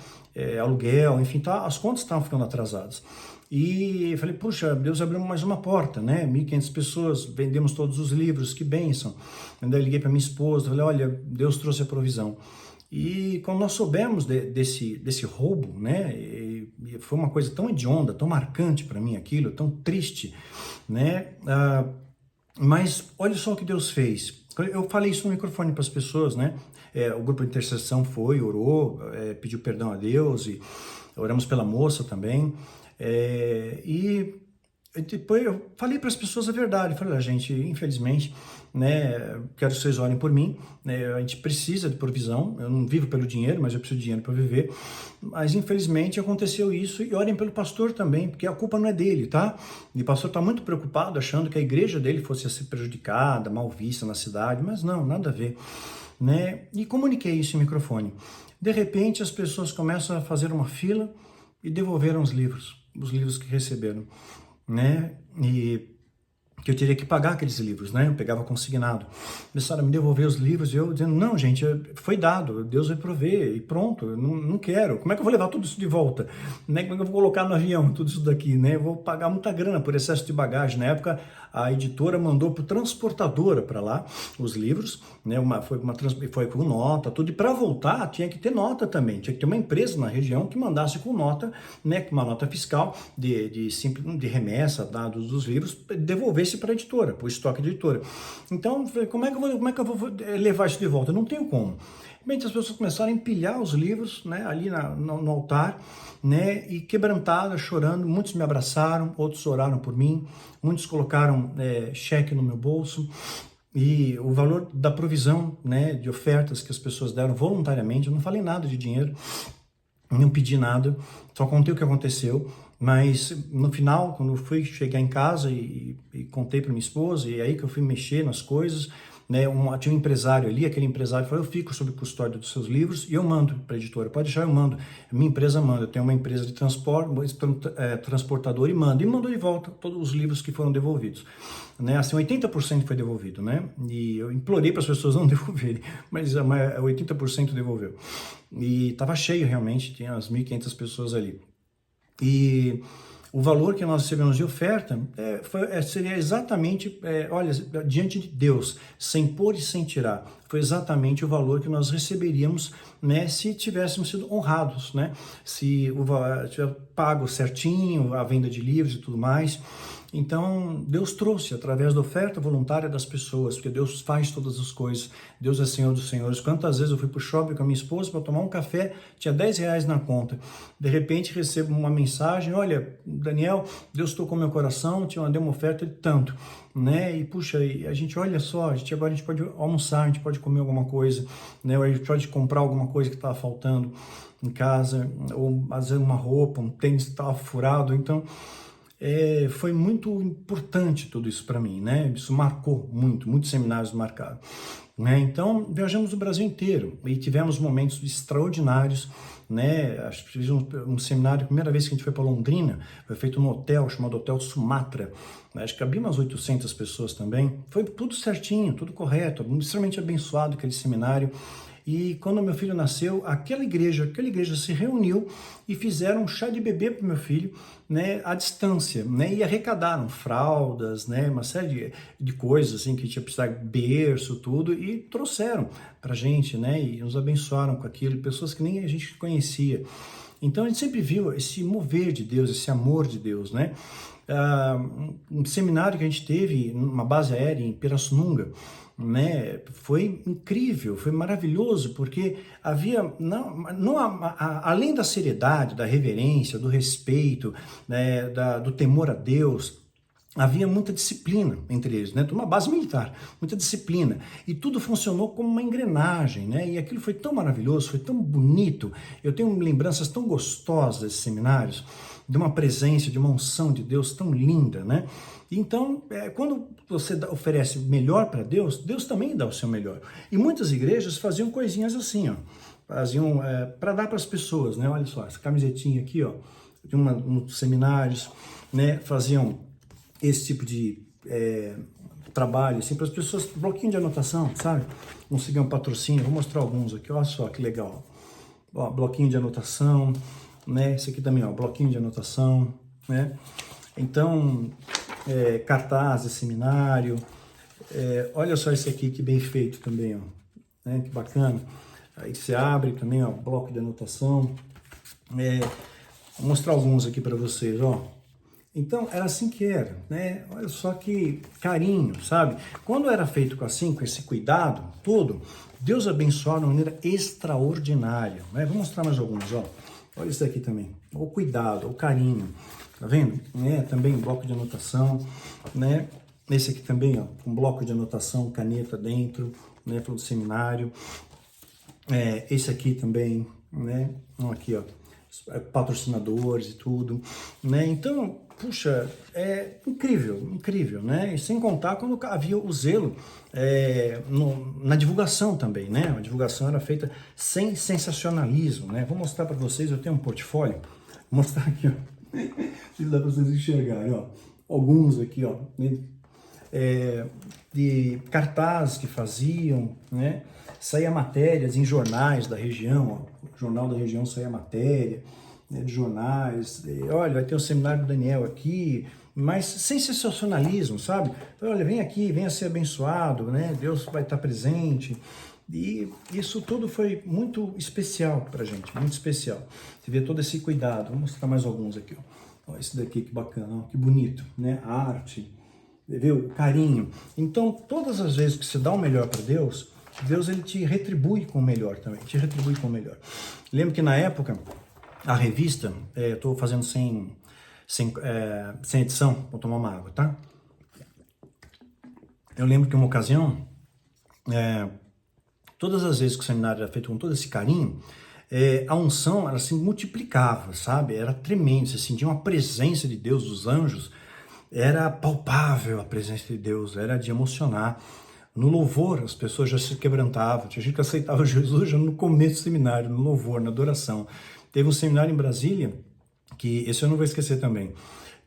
Aluguel, enfim, tá, as contas estavam ficando atrasadas. E eu falei, puxa, Deus abriu mais uma porta, né? 1.500 pessoas, vendemos todos os livros, que bênção. Daí eu liguei para minha esposa, falei, olha, Deus trouxe a provisão. E quando nós soubemos desse roubo, né? E foi uma coisa tão hedionda, tão marcante para mim aquilo, tão triste, né? Mas olha só o que Deus fez. Eu falei isso no microfone para as pessoas, né? O grupo de intercessão foi, orou, pediu perdão a Deus e oramos pela moça também. E depois eu falei para as pessoas a verdade. Falei, gente, infelizmente, né? Quero que vocês orem por mim. Né, a gente precisa de provisão. Eu não vivo pelo dinheiro, mas eu preciso de dinheiro para viver. Mas infelizmente aconteceu isso. E orem pelo pastor também, porque a culpa não é dele, tá? E o pastor está muito preocupado, achando que a igreja dele fosse a ser prejudicada, mal vista na cidade. Mas não, nada a ver. Né? E comuniquei isso em microfone. De repente, as pessoas começam a fazer uma fila e devolveram os livros que receberam, né? E que eu teria que pagar aqueles livros, né? Eu pegava consignado. Começaram a me devolver os livros e eu dizendo, não, gente, foi dado, Deus vai prover e pronto, eu não quero. Como é que eu vou levar tudo isso de volta? Né? Como é que eu vou colocar no avião tudo isso daqui, né? Eu vou pagar muita grana por excesso de bagagem. Na época, a editora mandou para transportadora para lá os livros, né? Foi com nota, tudo. E para voltar, tinha que ter nota também. Tinha que ter uma empresa na região que mandasse com nota, né? Uma nota fiscal de remessa, dados dos livros, devolvesse para a editora, para o estoque da editora. Então, como é que eu vou levar isso de volta? Eu não tenho como. Bem, as pessoas começaram a empilhar os livros, né, ali no altar, né, e quebrantadas, chorando. Muitos me abraçaram, outros oraram por mim, muitos colocaram cheque no meu bolso. E o valor da provisão, né, de ofertas que as pessoas deram voluntariamente, eu não falei nada de dinheiro, não pedi nada, só contei o que aconteceu. Mas no final, quando eu fui chegar em casa e contei para minha esposa, e aí que eu fui mexer nas coisas, né, tinha um empresário ali, aquele empresário falou, eu fico sob custódia dos seus livros e eu mando para a editora, pode deixar, eu mando. Minha empresa manda, eu tenho uma empresa de transporte, transportador e mandou de volta todos os livros que foram devolvidos. Né, assim, 80% foi devolvido, né, e eu implorei para as pessoas não devolverem, mas 80% devolveu. E estava cheio realmente, tinha umas 1.500 pessoas ali. E o valor que nós recebemos de oferta seria exatamente, olha, diante de Deus, sem pôr e sem tirar, foi exatamente o valor que nós receberíamos, né, se tivéssemos sido honrados, né, se tiver pago certinho a venda de livros e tudo mais. Então, Deus trouxe através da oferta voluntária das pessoas, porque Deus faz todas as coisas, Deus é Senhor dos Senhores. Quantas vezes eu fui para o shopping com a minha esposa para tomar um café, tinha R$10 na conta, de repente recebo uma mensagem, olha, Daniel, Deus tocou meu coração, te mandei uma oferta de tanto, né, e puxa, a gente olha só, agora a gente pode almoçar, a gente pode comer alguma coisa, né, a gente pode comprar alguma coisa que estava faltando em casa, ou às vezes uma roupa, um tênis que estava furado, então... foi muito importante tudo isso para mim, né? Isso marcou muito, muitos seminários marcaram. Né? Então, viajamos o Brasil inteiro e tivemos momentos extraordinários, né? Acho que fiz um seminário, a primeira vez que a gente foi para Londrina, foi feito num hotel chamado Hotel Sumatra, né? Acho que cabia umas 800 pessoas também, foi tudo certinho, tudo correto, extremamente abençoado aquele seminário. E quando meu filho nasceu, aquela igreja se reuniu e fizeram um chá de bebê para o meu filho, né, à distância, né, e arrecadaram fraldas, né, uma série de coisas assim que tinha precisado, berço, tudo, e trouxeram para a gente, né, e nos abençoaram com aquilo, pessoas que nem a gente conhecia. Então a gente sempre viu esse mover de Deus, esse amor de Deus, né? Um seminário que a gente teve, uma base aérea em Pirassununga, né, foi incrível, foi maravilhoso, porque havia, além da seriedade, da reverência, do respeito, né, do temor a Deus, havia muita disciplina entre eles, né? Uma base militar, muita disciplina. E tudo funcionou como uma engrenagem, né? E aquilo foi tão maravilhoso, foi tão bonito. Eu tenho lembranças tão gostosas desses seminários, de uma presença, de uma unção de Deus tão linda, né? Então, quando você oferece melhor para Deus, Deus também dá o seu melhor. E muitas igrejas faziam coisinhas assim, ó. Faziam para dar para as pessoas, né? Olha só, essa camisetinha aqui, ó, de uns seminários, né? Faziam esse tipo de trabalho, assim, para as pessoas, bloquinho de anotação, sabe? Conseguir um patrocínio, vou mostrar alguns aqui, olha só que legal. Ó, bloquinho de anotação, né? Esse aqui também, ó, bloquinho de anotação, né? Então, cartaz de seminário, olha só esse aqui, que bem feito também, ó, né? Que bacana. Aí você abre também, ó, bloco de anotação. Vou mostrar alguns aqui para vocês, ó. Então, era assim que era, né? Olha só que carinho, sabe? Quando era feito assim, com esse cuidado todo, Deus abençoava de uma maneira extraordinária, né? Vou mostrar mais alguns, ó. Olha isso aqui também. O cuidado, o carinho, tá vendo? Também um bloco de anotação, né? Esse aqui também, ó, um bloco de anotação, caneta dentro, né? Para o seminário. Esse aqui também, né? Aqui, ó, patrocinadores e tudo, né? Então, puxa, é incrível, né? E sem contar quando havia o zelo na divulgação também, né? A divulgação era feita sem sensacionalismo, né? Vou mostrar para vocês, eu tenho um portfólio, vou mostrar aqui, ó, se dá para vocês enxergarem, ó, alguns aqui, ó, de cartazes que faziam, né? Saía matérias em jornais da região, ó, o jornal da região saía matéria, né, de jornais, olha, vai ter um seminário do Daniel aqui, mas sem sensacionalismo, sabe? Então, olha, vem aqui, venha ser abençoado, né? Deus vai estar presente. E isso tudo foi muito especial pra gente, muito especial. Você vê todo esse cuidado. Vou mostrar mais alguns aqui, ó. Ó, esse daqui, que bacana, ó, que bonito, né? A arte, viu? O carinho. Então, todas as vezes que você dá o melhor para Deus, Deus ele te retribui com o melhor também, te retribui com o melhor. Lembro que na época, a revista, estou fazendo sem edição, vou tomar uma água, tá? Eu lembro que uma ocasião, todas as vezes que o seminário era feito com todo esse carinho, a unção ela se multiplicava, sabe? Era tremendo, você sentia uma presença de Deus, dos anjos, era palpável a presença de Deus, era de emocionar. No louvor, as pessoas já se quebrantavam, tinha gente que aceitava Jesus já no começo do seminário, no louvor, na adoração. Teve um seminário em Brasília, que esse eu não vou esquecer também.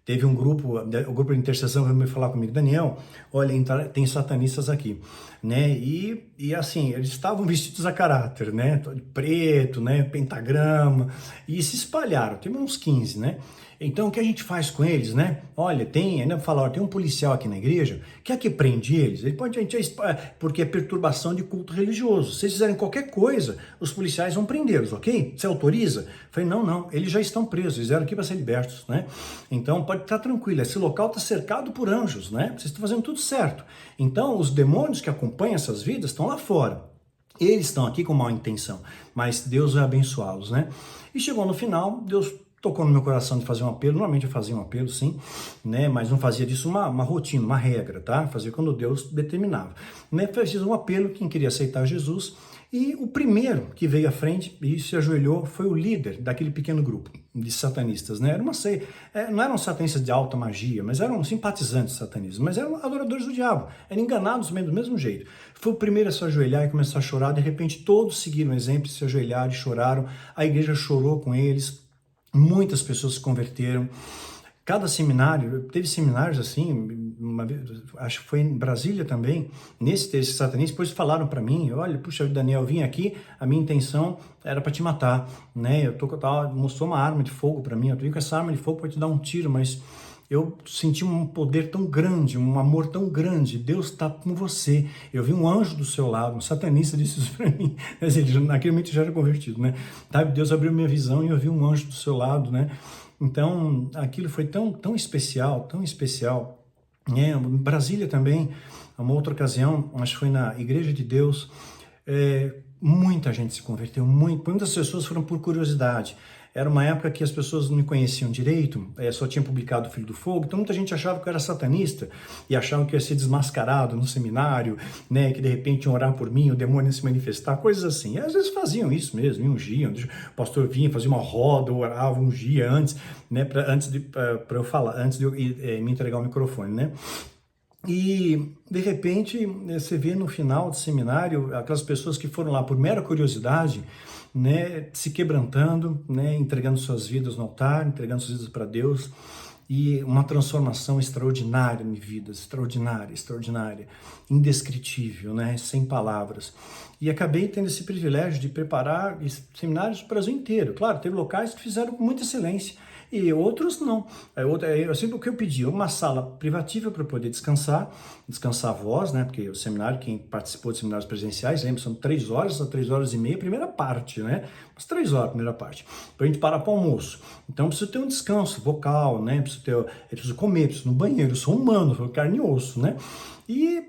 Teve um grupo, o grupo de intercessão veio me falar comigo, Daniel, olha, tem satanistas aqui, né? E assim, eles estavam vestidos a caráter, né? De preto, né? Pentagrama, e se espalharam, tem uns 15, né? Então, o que a gente faz com eles, né? Olha, ainda falar, tem um policial aqui na igreja que é que prende eles. Ele pode, porque é perturbação de culto religioso. Se eles fizerem qualquer coisa, os policiais vão prendê-los, ok? Você autoriza? Eu falei, não, eles já estão presos, eles vieram aqui para ser libertos, né? Então, pode estar tranquilo, esse local está cercado por anjos, né? Vocês estão fazendo tudo certo. Então, os demônios que acompanham essas vidas estão lá fora. Eles estão aqui com má intenção, mas Deus vai abençoá-los, né? E chegou no final, Deus tocou no meu coração de fazer um apelo. Normalmente eu fazia um apelo, sim, né? Mas não fazia disso uma rotina, uma regra, tá? Fazia quando Deus determinava. Né? Fiz um apelo, quem queria aceitar Jesus, E o primeiro que veio à frente e se ajoelhou foi o líder daquele pequeno grupo de satanistas, né? Era uma seita, não eram satanistas de alta magia, mas eram simpatizantes do satanismo, mas eram adoradores do diabo, eram enganados do mesmo jeito. Foi o primeiro a se ajoelhar e começar a chorar, de repente todos seguiram o exemplo, se ajoelharam e choraram, a igreja chorou com eles, muitas pessoas se converteram. Cada seminário, teve seminários assim, acho que foi em Brasília também, nesse satanista, depois falaram para mim, olha, puxa, Daniel, eu vim aqui, a minha intenção era para te matar, né? Mostrou uma arma de fogo para mim, eu vim com essa arma de fogo para te dar um tiro, mas eu senti um poder tão grande, um amor tão grande, Deus está com você. Eu vi um anjo do seu lado, um satanista disse isso para mim, naquele momento eu já era convertido, né? Deus abriu minha visão e eu vi um anjo do seu lado, né? Então, aquilo foi tão especial, né? Brasília também, uma outra ocasião, acho que foi na Igreja de Deus, muita gente se converteu, muitas pessoas foram por curiosidade. Era uma época que as pessoas não me conheciam direito, só tinha publicado o Filho do Fogo, então muita gente achava que eu era satanista e achava que eu ia ser desmascarado no seminário, né, que de repente iam orar por mim, o demônio ia se manifestar, coisas assim. E às vezes faziam isso mesmo, me ungiam, o pastor vinha, fazia uma roda, orava, ungia antes, né, antes de eu falar, antes de eu me entregar o microfone, né. E, de repente, você vê no final do seminário aquelas pessoas que foram lá por mera curiosidade, né, se quebrantando, né, entregando suas vidas no altar, entregando suas vidas para Deus, e uma transformação extraordinária em vidas, extraordinária, indescritível, né, sem palavras. E acabei tendo esse privilégio de preparar seminários do Brasil inteiro. Claro, teve locais que fizeram com muita excelência, e outros não. O que eu pedi, uma sala privativa para poder descansar a voz, né? Porque o seminário, quem participou de seminários presenciais, lembra, são 3 horas a 3 horas e meia, primeira parte, né? Umas 3 horas, primeira parte, para a gente parar para o almoço. Então precisa ter um descanso vocal, né? Preciso comer, preciso ir no banheiro, eu sou humano, sou carne e osso, né? E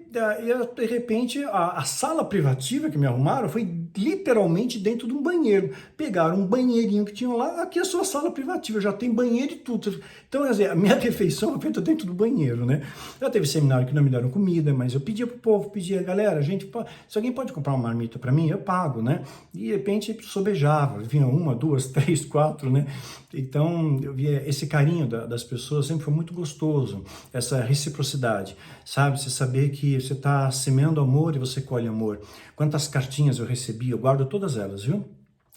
de repente a sala privativa que me arrumaram foi literalmente dentro de um banheiro. Pegaram um banheirinho que tinham lá, aqui é a sua sala privativa, já tem banheiro e tudo. Então, quer dizer, a minha refeição foi feita dentro do banheiro, né? Já teve seminário que não me deram comida, mas eu pedia pro povo, galera, gente, se alguém pode comprar uma marmita para mim, eu pago, né? E de repente sobejava, vinha 1, 2, 3, 4, né? Então, eu via esse carinho das pessoas, sempre foi muito gostoso, essa reciprocidade, sabe? Você saber que você está semeando amor e você colhe amor. Quantas cartinhas eu recebi, eu guardo todas elas, viu?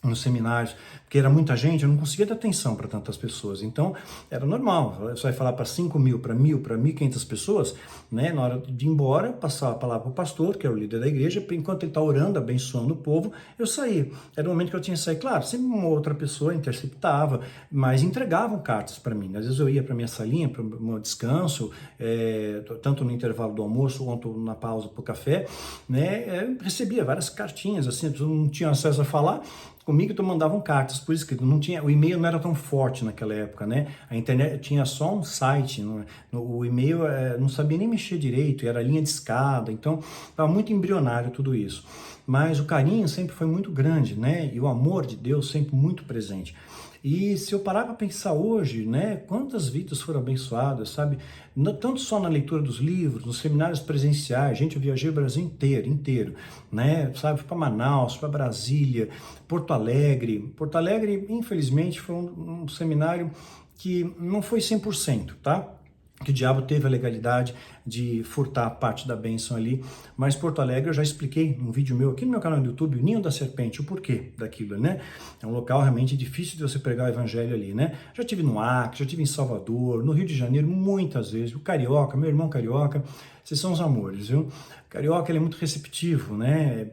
Nos seminários, porque era muita gente, eu não conseguia dar atenção para tantas pessoas, então era normal, você vai falar para 5.000, para 1.000, para 1.500 pessoas, né? Na hora de ir embora, passar a palavra para o pastor, que é o líder da igreja, enquanto ele está orando, abençoando o povo, eu saí, era o momento que eu tinha que sair, claro, sempre uma outra pessoa interceptava, mas entregavam cartas para mim, às vezes eu ia para minha salinha, para o meu descanso, tanto no intervalo do almoço, quanto na pausa para o café, né? Recebia várias cartinhas, assim, eu não tinha acesso a falar, comigo então mandavam cartas por escrito, não tinha, o e-mail não era tão forte naquela época, né? A internet tinha só um site, o e-mail não sabia nem mexer direito, era linha de escada, então estava muito embrionário tudo isso. Mas o carinho sempre foi muito grande, né? E o amor de Deus sempre muito presente. E se eu parar para pensar hoje, né, quantas vidas foram abençoadas, sabe? Não, tanto só na leitura dos livros, nos seminários presenciais, gente, eu viajei o Brasil inteiro, né, sabe? Fui para Manaus, para Brasília, Porto Alegre. Porto Alegre, infelizmente, foi um seminário que não foi 100%, tá? Que o diabo teve a legalidade de furtar parte da bênção ali, mas Porto Alegre eu já expliquei num vídeo meu aqui no meu canal do YouTube, o Ninho da Serpente, o porquê daquilo, né? É um local realmente difícil de você pregar o evangelho ali, né? Já tive no Acre, já tive em Salvador, no Rio de Janeiro, muitas vezes, o Carioca, meu irmão Carioca, vocês são os amores, viu? Carioca, ele é muito receptivo, né?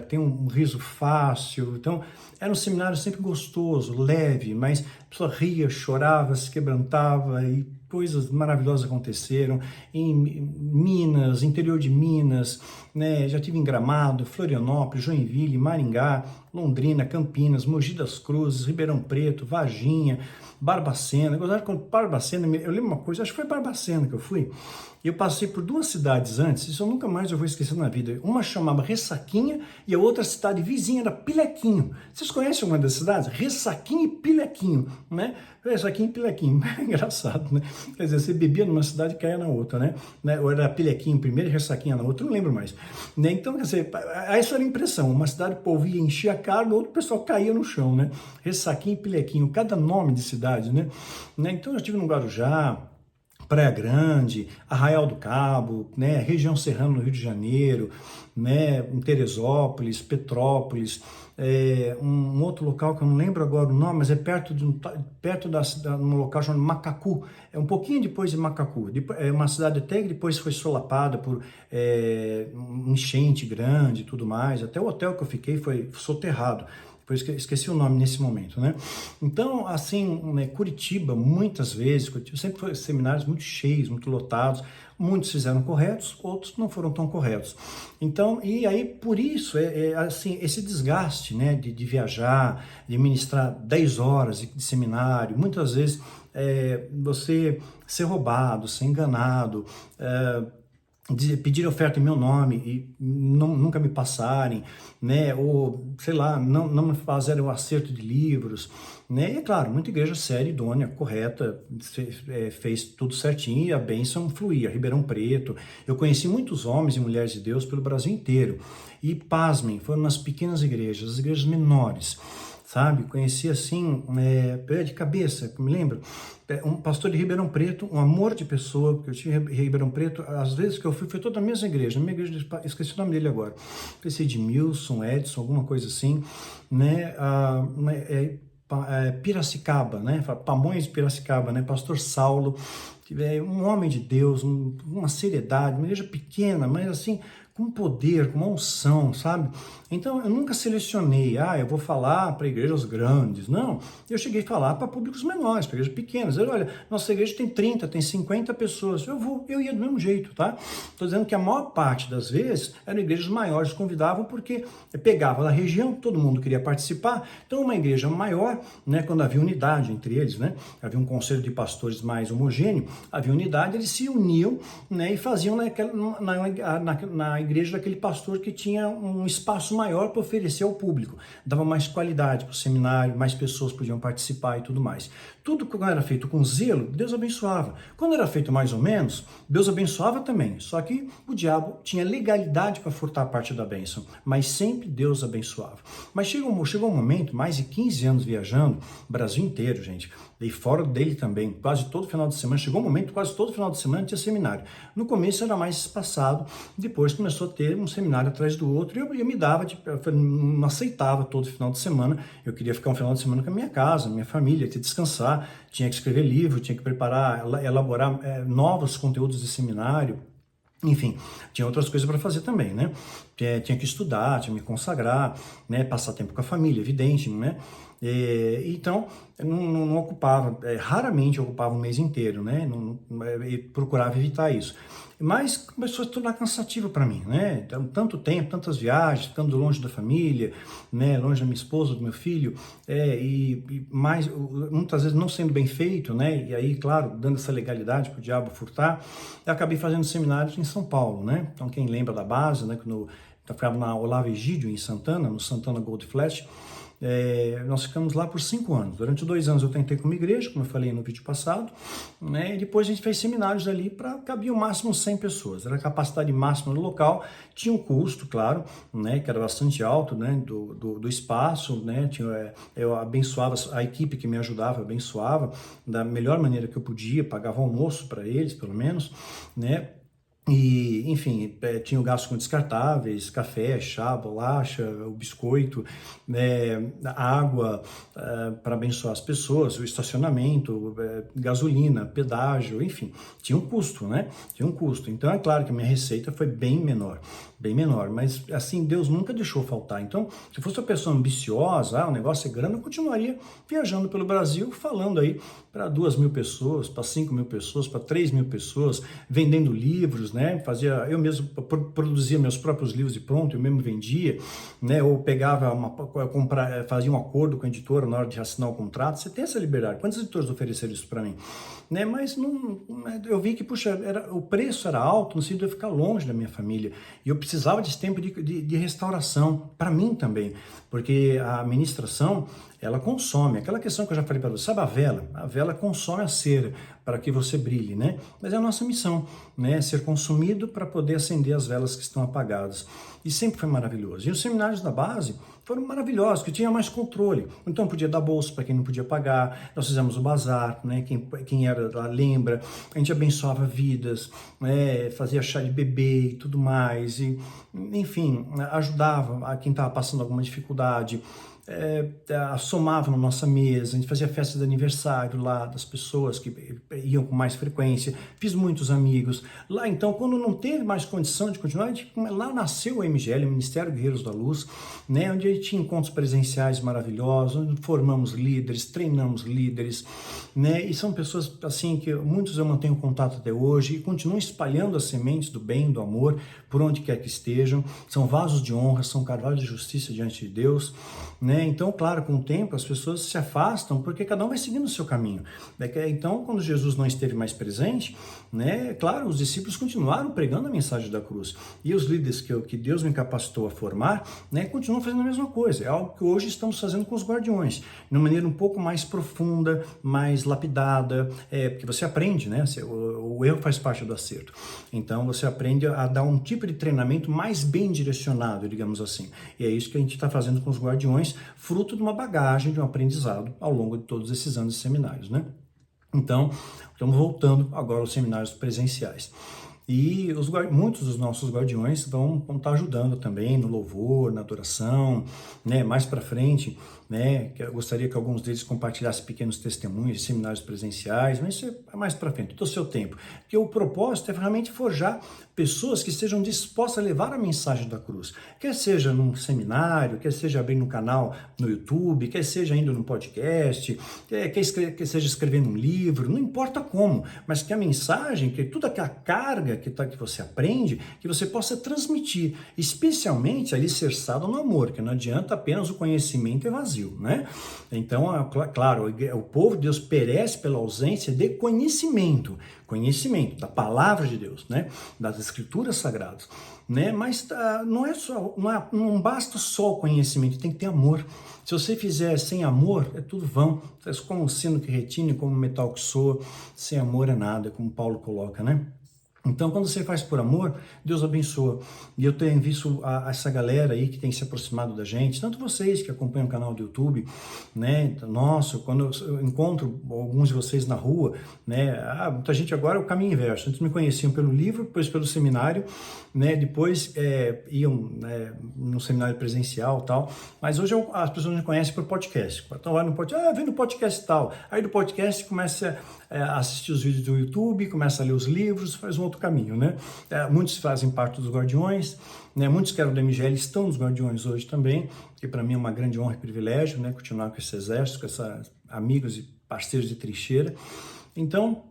Tem um riso fácil, então era um seminário sempre gostoso, leve, mas a pessoa ria, chorava, se quebrantava e coisas maravilhosas aconteceram em Minas, interior de Minas, né? Já tive em Gramado, Florianópolis, Joinville, Maringá, Londrina, Campinas, Mogi das Cruzes, Ribeirão Preto, Varginha, Barbacena. Barbacena, eu lembro uma coisa, acho que foi Barbacena que eu fui. Eu passei por 2 cidades antes, isso eu nunca mais vou esquecer na vida. Uma chamava Ressaquinha e a outra cidade vizinha era Pilequinho. Vocês conhecem uma das cidades? Ressaquinha e Pilequinho, né? Ressaquinha e pilequinho. É engraçado, né? Quer dizer, você bebia numa cidade e caía na outra, né? Ou era pilequinho primeiro e ressaquinha na outra, não lembro mais. Né? Então, quer dizer, essa era a impressão. Uma cidade, o povo ia encher a cara, no outro o pessoal caía no chão, né? Ressaquinho e pilequinho, cada nome de cidade, né? Então, eu estive no Guarujá, Praia Grande, Arraial do Cabo, né, região serrana no Rio de Janeiro, né, em Teresópolis, Petrópolis, um outro local que eu não lembro agora o nome, mas é perto um local chamado Macacu, é um pouquinho depois de Macacu, é uma cidade até que depois foi solapada por um enchente grande e tudo mais, até o hotel que eu fiquei foi soterrado. Esqueci o nome nesse momento, né? Então, assim, né, Curitiba, muitas vezes, Curitiba sempre foi seminários muito cheios, muito lotados, muitos fizeram corretos, outros não foram tão corretos. Então, e aí, por isso, assim, esse desgaste, né, de viajar, de ministrar 10 horas de seminário, muitas vezes você ser roubado, ser enganado, de pedir oferta em meu nome e nunca me passarem, né, ou sei lá, não me fazerem o acerto de livros, né, e é claro, muita igreja séria, idônea, correta, fez tudo certinho e a bênção fluía. Ribeirão Preto, eu conheci muitos homens e mulheres de Deus pelo Brasil inteiro e pasmem, foram nas pequenas igrejas, as igrejas menores, sabe? Conheci assim, de cabeça, me lembro, um pastor de Ribeirão Preto, um amor de pessoa, porque eu tive em Ribeirão Preto, às vezes que eu fui, foi toda a mesma igreja, esqueci o nome dele agora, pensei de Milson, Edson, alguma coisa assim, né? Piracicaba, né? Pamonhas de Piracicaba, né? Pastor Saulo, um homem de Deus, uma seriedade, uma igreja pequena, mas assim, com poder, com uma unção, sabe? Então, eu nunca selecionei, eu vou falar para igrejas grandes. Não, eu cheguei a falar para públicos menores, para igrejas pequenas. Olha, nossa igreja tem 30, tem 50 pessoas. Eu ia do mesmo jeito, tá? Estou dizendo que a maior parte das vezes eram igrejas maiores que convidavam porque pegava da região, todo mundo queria participar. Então, uma igreja maior, né, quando havia unidade entre eles, né, havia um conselho de pastores mais homogêneo, havia unidade, eles se uniam, né, e faziam na igreja daquele pastor que tinha um espaço maior para oferecer ao público, dava mais qualidade para o seminário, mais pessoas podiam participar e tudo mais. Tudo que era feito com zelo, Deus abençoava. Quando era feito mais ou menos, Deus abençoava também, só que o diabo tinha legalidade para furtar parte da bênção, mas sempre Deus abençoava. Mas chegou um momento, mais de 15 anos viajando, Brasil inteiro, gente, e fora dele também, quase todo final de semana, chegou um momento, quase todo final de semana tinha seminário. No começo era mais espaçado, depois começou a ter um seminário atrás do outro, e eu me dava, eu não aceitava todo final de semana, eu queria ficar um final de semana com a minha casa, minha família, ter descansar, tinha que escrever livro, tinha que preparar, elaborar novos conteúdos de seminário, enfim, tinha outras coisas para fazer também, né? Tinha que estudar, tinha que me consagrar, né? Passar tempo com a família, evidente, né? Então, eu não ocupava, raramente eu ocupava um mês inteiro, né? E procurava evitar isso. Mas começou a se tornar cansativo para mim, né? Então, tanto tempo, tantas viagens, ficando longe da família, né? Longe da minha esposa, do meu filho, e mais, muitas vezes não sendo bem feito, né? E aí, claro, dando essa legalidade para o diabo furtar, eu acabei fazendo seminários em São Paulo, né? Então, quem lembra da base, né? Quando eu ficava na Olavo Egídio, em Santana, no Santana Gold Flash, nós ficamos lá por 5 anos. Durante 2 anos eu tentei com uma igreja, como eu falei no vídeo passado, né, e depois a gente fez seminários ali para cabia o máximo 100 pessoas. Era a capacidade máxima do local, tinha um custo, claro, né, que era bastante alto, né, do espaço, né, eu abençoava a equipe que me ajudava, eu abençoava da melhor maneira que eu podia, pagava almoço para eles, pelo menos, né. E, enfim, tinha o gasto com descartáveis, café, chá, bolacha, o biscoito, água para abençoar as pessoas, o estacionamento, gasolina, pedágio, enfim, tinha um custo, né? Tinha um custo. Então, é claro que a minha receita foi bem menor, mas assim, Deus nunca deixou faltar. Então, se fosse uma pessoa ambiciosa, o negócio é grande, eu continuaria viajando pelo Brasil, falando aí para 2.000 pessoas, para 5.000 pessoas, para 3.000 pessoas, vendendo livros, né? Eu mesmo produzia meus próprios livros e pronto, eu mesmo vendia, né? Ou pegava fazia um acordo com a editora na hora de assinar o contrato. Você tem essa liberdade. Quantos editores ofereceram isso para mim? Né? Mas eu vi que, puxa, o preço era alto no sentido de eu ficar longe da minha família. E eu precisava desse tempo de restauração, para mim também, porque a administração ela consome. Aquela questão que eu já falei para você, sabe a vela? A vela consome a cera para que você brilhe, né? Mas é a nossa missão, né? Ser consumido para poder acender as velas que estão apagadas. E sempre foi maravilhoso. E os seminários da base foram maravilhosos, que tinha mais controle. Então podia dar bolsa para quem não podia pagar. Nós fizemos o bazar, né? Quem era lá lembra. A gente abençoava vidas, né? Fazia chá de bebê e tudo mais. E, enfim, ajudava a quem estava passando alguma dificuldade. Somava na nossa mesa, a gente fazia festa de aniversário lá das pessoas que iam com mais frequência, fiz muitos amigos. Lá então, quando não teve mais condição de continuar, lá nasceu o MGL, o Ministério Guerreiros da Luz, né, onde a gente tinha encontros presenciais maravilhosos, onde formamos líderes, treinamos líderes, né, e são pessoas assim que muitos eu mantenho contato até hoje e continuam espalhando as sementes do bem, do amor, por onde quer que estejam, são vasos de honra, são carvalhos de justiça diante de Deus, né? Então, claro, com o tempo as pessoas se afastam porque cada um vai seguindo o seu caminho. Então, quando Jesus não esteve mais presente, né? Claro, os discípulos continuaram pregando a mensagem da cruz. E os líderes que Deus me capacitou a formar, né? Continuam fazendo a mesma coisa. É algo que hoje estamos fazendo com os guardiões, de uma maneira um pouco mais profunda, mais lapidada, porque você aprende, né? O erro faz parte do acerto. Então, você aprende a dar um tipo de treinamento mais bem direcionado, digamos assim. E é isso que a gente está fazendo com os guardiões, fruto de uma bagagem, de um aprendizado ao longo de todos esses anos de seminários, né? Então, estamos voltando agora aos seminários presenciais. E muitos dos nossos guardiões vão estar ajudando também no louvor, na adoração, né? Mais para frente, né? Eu gostaria que alguns deles compartilhassem pequenos testemunhos de seminários presenciais, mas isso é mais para frente, do seu tempo. Porque o propósito é realmente forjar pessoas que estejam dispostas a levar a mensagem da cruz. Quer seja num seminário, quer seja abrindo um canal no YouTube, quer seja indo num podcast, quer seja escrevendo um livro, não importa como, mas que a mensagem, que toda aquela carga que você aprende, que você possa transmitir, especialmente alicerçado no amor, que não adianta apenas o conhecimento é vazio, né? Então, claro, o povo de Deus perece pela ausência de conhecimento da palavra de Deus, né? Das escrituras sagradas, né? Mas não basta só o conhecimento, tem que ter amor. Se você fizer sem amor, é tudo vão. É como um sino que retine, como um metal que soa. Sem amor é nada, como Paulo coloca, né? Então, quando você faz por amor, Deus abençoa. E eu tenho visto essa galera aí que tem se aproximado da gente, tanto vocês que acompanham o canal do YouTube, né? Nossa, quando eu encontro alguns de vocês na rua, né? Muita gente agora é o caminho inverso. Antes me conheciam pelo livro, depois pelo seminário, né? Depois iam no seminário presencial e tal. Mas hoje as pessoas me conhecem por podcast. Então vai no podcast, vem no podcast e tal. Aí do podcast começa a assistir os vídeos do YouTube, começa a ler os livros, faz um outro caminho, né? Muitos fazem parte dos guardiões, né? Muitos que eram do MGL estão nos guardiões hoje também, que para mim é uma grande honra e privilégio, né? Continuar com esse exército, com esses amigos e parceiros de trincheira. Então,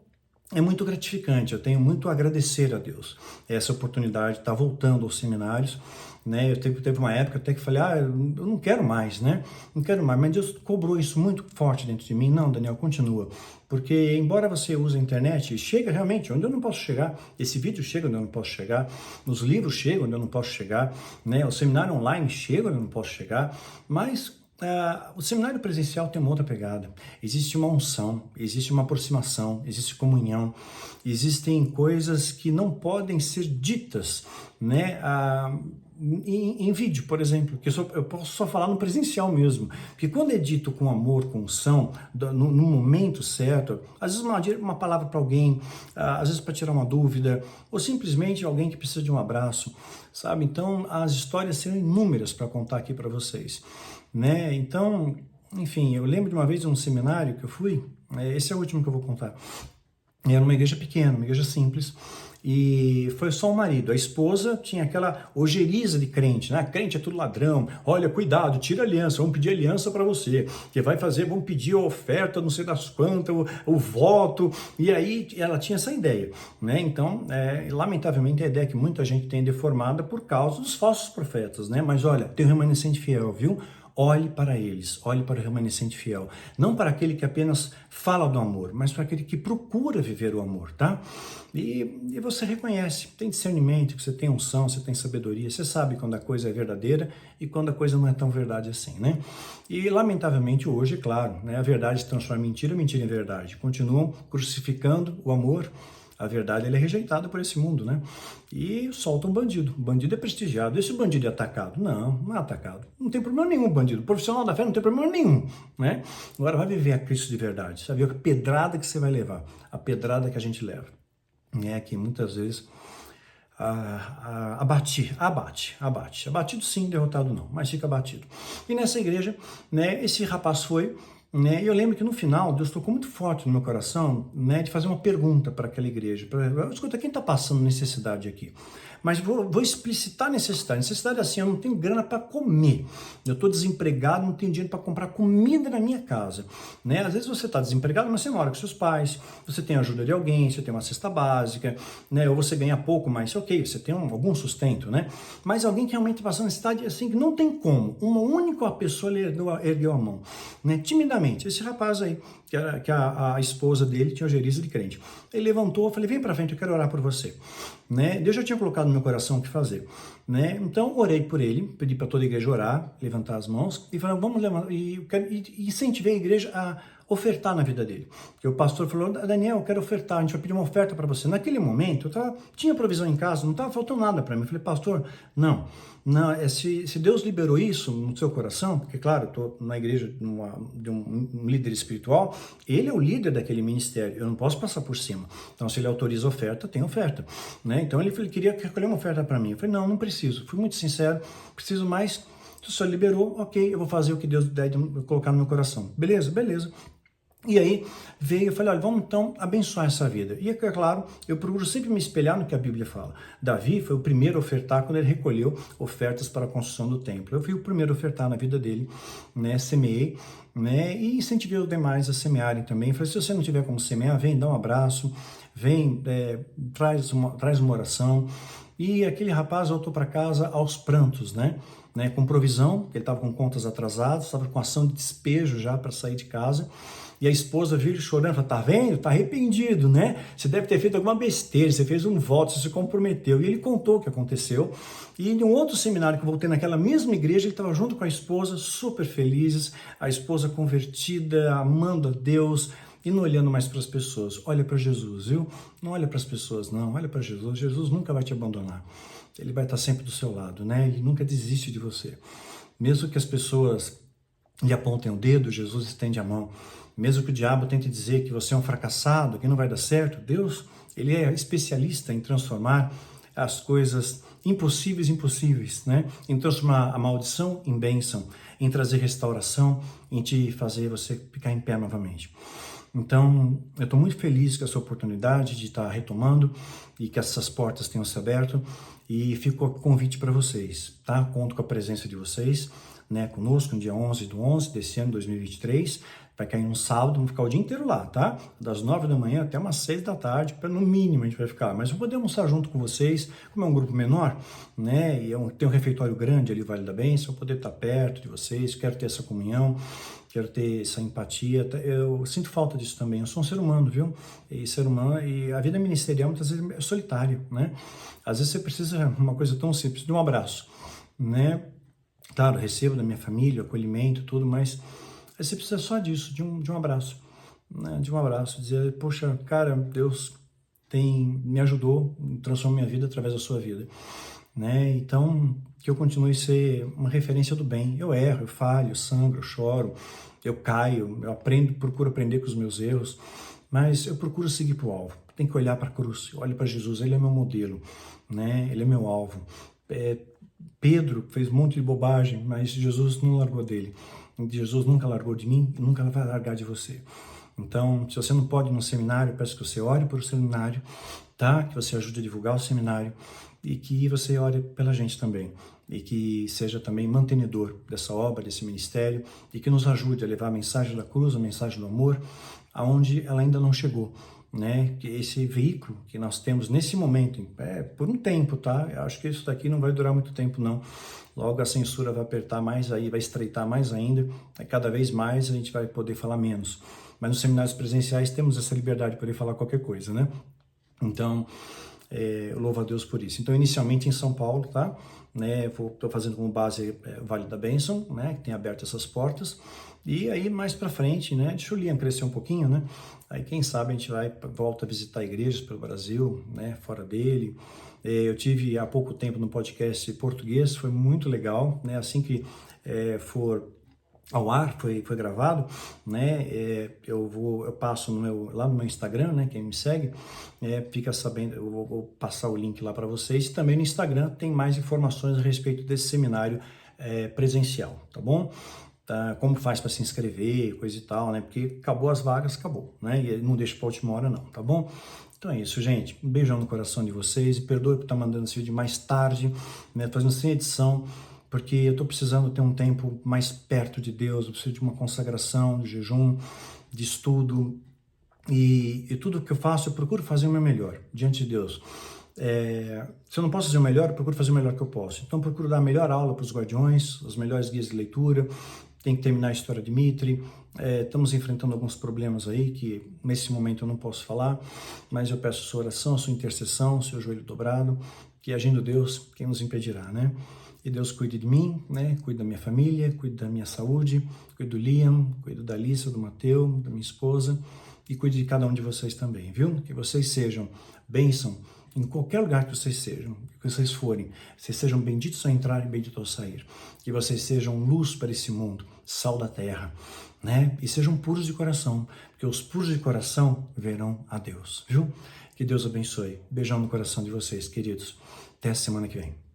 é muito gratificante, eu tenho muito a agradecer a Deus essa oportunidade de estar voltando aos seminários, né? Teve uma época até que falei, eu não quero mais, né? Não quero mais, mas Deus cobrou isso muito forte dentro de mim. Não, Daniel, continua, porque embora você use a internet, chega realmente onde eu não posso chegar, esse vídeo chega onde eu não posso chegar, os livros chegam onde eu não posso chegar, né? O seminário online chega onde eu não posso chegar, mas o seminário presencial tem uma outra pegada. Existe uma unção, existe uma aproximação, existe comunhão, existem coisas que não podem ser ditas, né? Em vídeo, por exemplo, que eu posso só falar no presencial mesmo, porque quando é dito com amor, com unção, no momento certo, às vezes uma palavra para alguém, às vezes para tirar uma dúvida, ou simplesmente alguém que precisa de um abraço, sabe? Então, as histórias são inúmeras para contar aqui para vocês, né? Então, enfim, eu lembro de uma vez de um seminário que eu fui, esse é o último que eu vou contar, era uma igreja pequena, uma igreja simples, e foi só o marido. A esposa tinha aquela ojeriza de crente, né? Crente é tudo ladrão, olha, cuidado, tira aliança, vamos pedir aliança para você, que vai fazer, vamos pedir a oferta, não sei das quantas, o voto, e aí ela tinha essa ideia, né? Então, lamentavelmente, a ideia que muita gente tem deformada por causa dos falsos profetas, né? Mas olha, tem um remanescente fiel, viu? olhe para eles, olhe para o remanescente fiel. Não para aquele que apenas fala do amor, mas para aquele que procura viver o amor, tá? E você reconhece, tem discernimento, que você tem unção, você tem sabedoria, você sabe quando a coisa é verdadeira e quando a coisa não é tão verdade assim, né? E lamentavelmente hoje, claro, né, a verdade se transforma em mentira, mentira em verdade. Continuam crucificando o amor. A verdade ela é rejeitada por esse mundo, né? E solta um bandido. O bandido é prestigiado. Esse bandido é atacado? Não, não é atacado. Não tem problema nenhum, bandido. O profissional da fé não tem problema nenhum, né? Agora vai viver a Cristo de verdade. Sabe a pedrada que você vai levar? A pedrada que a gente leva. É que muitas vezes abatido sim, derrotado não, mas fica abatido. E nessa igreja, né, esse rapaz foi, né, e eu lembro que no final Deus tocou muito forte no meu coração, né, de fazer uma pergunta para aquela igreja, escuta, quem está passando necessidade aqui? Mas vou explicitar a necessidade. Necessidade é assim, eu não tenho grana para comer, eu estou desempregado, não tenho dinheiro para comprar comida na minha casa, né? Às vezes você está desempregado, mas você mora com seus pais, você tem a ajuda de alguém, você tem uma cesta básica, né? Ou você ganha pouco, mas ok, você tem algum sustento, né? Mas alguém que realmente passa necessidade, assim, que não tem como, uma única pessoa ergueu a mão, né? Timidamente, esse rapaz aí, que a esposa dele tinha ojeriza de crente, ele levantou, eu falei, vem para frente, eu quero orar por você, né? Deus já tinha colocado no meu coração o que fazer, né? Então orei por ele, pedi para toda a igreja orar, levantar as mãos e falei, vamos levantar, e incentivei a igreja a ofertar na vida dele. Porque o pastor falou, Daniel, eu quero ofertar, a gente vai pedir uma oferta para você. Naquele momento, tinha provisão em casa, não estava faltando nada para mim. Eu falei, pastor, não, se Deus liberou isso no seu coração, porque claro, eu estou na igreja de um líder espiritual, ele é o líder daquele ministério, eu não posso passar por cima. Então, se ele autoriza a oferta, tem oferta, né? Então, ele queria recolher uma oferta para mim. Eu falei, não preciso. Fui muito sincero, preciso mais. Se o senhor liberou, ok, eu vou fazer o que Deus deve colocar no meu coração. Beleza? Beleza. E aí veio, eu falei, olha, vamos então abençoar essa vida. E é claro, eu procuro sempre me espelhar no que a Bíblia fala. Davi foi o primeiro a ofertar quando ele recolheu ofertas para a construção do templo. Eu fui o primeiro a ofertar na vida dele, né, semeei, né, e incentivei os demais a semearem também. Falei, se você não tiver como semear, vem, dá um abraço, vem, traz uma oração. E aquele rapaz voltou para casa aos prantos, né, com provisão, ele estava com contas atrasadas, estava com ação de despejo já para sair de casa. E a esposa viu ele chorando, falou, tá vendo? Tá arrependido, né? Você deve ter feito alguma besteira, você fez um voto, você se comprometeu. E ele contou o que aconteceu. E em um outro seminário que eu voltei naquela mesma igreja, ele estava junto com a esposa, super felizes, a esposa convertida, amando a Deus e não olhando mais para as pessoas. Olha para Jesus, viu? Não olha para as pessoas, não. Olha para Jesus. Jesus nunca vai te abandonar. Ele vai estar sempre do seu lado, né? Ele nunca desiste de você. Mesmo que as pessoas lhe apontem o dedo, Jesus estende a mão. Mesmo que o diabo tente dizer que você é um fracassado, que não vai dar certo, Deus, ele é especialista em transformar as coisas impossíveis, né? Em transformar a maldição em bênção, em trazer restauração, em te fazer você ficar em pé novamente. Então, eu estou muito feliz com essa oportunidade de estar retomando e que essas portas tenham se aberto e fico com o convite para vocês, tá? Conto com a presença de vocês, né, conosco no dia 11/11 desse ano, 2023, vai cair um sábado, vamos ficar o dia inteiro lá, tá? Das 9 da manhã até umas 6 da tarde, no mínimo a gente vai ficar, mas eu vou poder almoçar junto com vocês, como é um grupo menor, né, e tem um refeitório grande ali, Vale da Bênção, eu poder estar perto de vocês, quero ter essa comunhão, quero ter essa empatia, eu sinto falta disso também, eu sou um ser humano, viu? E ser humano, e a vida ministerial muitas vezes é solitária, né? Às vezes você precisa de uma coisa tão simples, de um abraço, né? Claro, recebo da minha família, acolhimento, tudo, mas você precisa só disso, de um abraço, né? De um abraço, dizer, poxa, cara, Deus me ajudou, transformou minha vida através da sua vida, né? Então, que eu continue a ser uma referência do bem. Eu erro, eu falho, eu sangro, eu choro, eu caio, eu procuro aprender com os meus erros, mas eu procuro seguir para o alvo. Tem que olhar para a cruz, olha para Jesus, ele é meu modelo, né? Ele é meu alvo. Pedro fez um monte de bobagem, mas Jesus não largou dele. Jesus nunca largou de mim e nunca vai largar de você. Então, se você não pode ir no seminário, eu peço que você ore por o seminário, tá? Que você ajude a divulgar o seminário e que você ore pela gente também. E que seja também mantenedor dessa obra, desse ministério e que nos ajude a levar a mensagem da cruz, a mensagem do amor, aonde ela ainda não chegou. né, que esse veículo que nós temos nesse momento, por um tempo, tá? Eu acho que isso daqui não vai durar muito tempo, não. Logo a censura vai apertar mais aí, vai estreitar mais ainda, cada vez mais a gente vai poder falar menos. Mas nos seminários presenciais temos essa liberdade de poder falar qualquer coisa, né? Então, eu louvo a Deus por isso. Então, inicialmente em São Paulo, tá? Né, estou fazendo como base Vale da Bênção, né? Que tem aberto essas portas. E aí, mais para frente, né? Deixa o Liam crescer um pouquinho, né? Aí, quem sabe, a gente volta a visitar igrejas pelo Brasil, né? Fora dele. Eu tive há pouco tempo no podcast português, foi muito legal, né? Assim que for ao ar, foi gravado, né? Eu passo lá no meu Instagram, né? Quem me segue, fica sabendo, eu vou passar o link lá para vocês. Também no Instagram tem mais informações a respeito desse seminário presencial, tá bom? Tá, como faz para se inscrever, coisa e tal, né? Porque acabou as vagas, acabou, né? E não deixa para última hora, não, tá bom? Então é isso, gente. Um beijão no coração de vocês e perdoe por estar mandando esse vídeo mais tarde, né? Fazendo sem edição, porque eu estou precisando ter um tempo mais perto de Deus, eu preciso de uma consagração, de jejum, de estudo, e tudo que eu faço eu procuro fazer o meu melhor diante de Deus. Se eu não posso fazer o melhor, eu procuro fazer o melhor que eu posso. Então, eu procuro dar a melhor aula para os guardiões, os melhores guias de leitura. Tem que terminar a história de Mitri. Estamos enfrentando alguns problemas aí que nesse momento eu não posso falar, mas eu peço a sua oração, a sua intercessão, o seu joelho dobrado, que agindo Deus, quem nos impedirá, né? E Deus cuide de mim, né? Cuide da minha família, cuide da minha saúde, cuide do Liam, cuide da Alissa, do Mateu, da minha esposa, e cuide de cada um de vocês também, viu? Que vocês sejam bênção em qualquer lugar que vocês sejam, que vocês forem. Vocês sejam benditos ao entrar e benditos ao sair. Que vocês sejam luz para esse mundo, sal da terra, né? E sejam puros de coração, porque os puros de coração verão a Deus, viu? Que Deus abençoe. Beijão no coração de vocês, queridos. Até a semana que vem.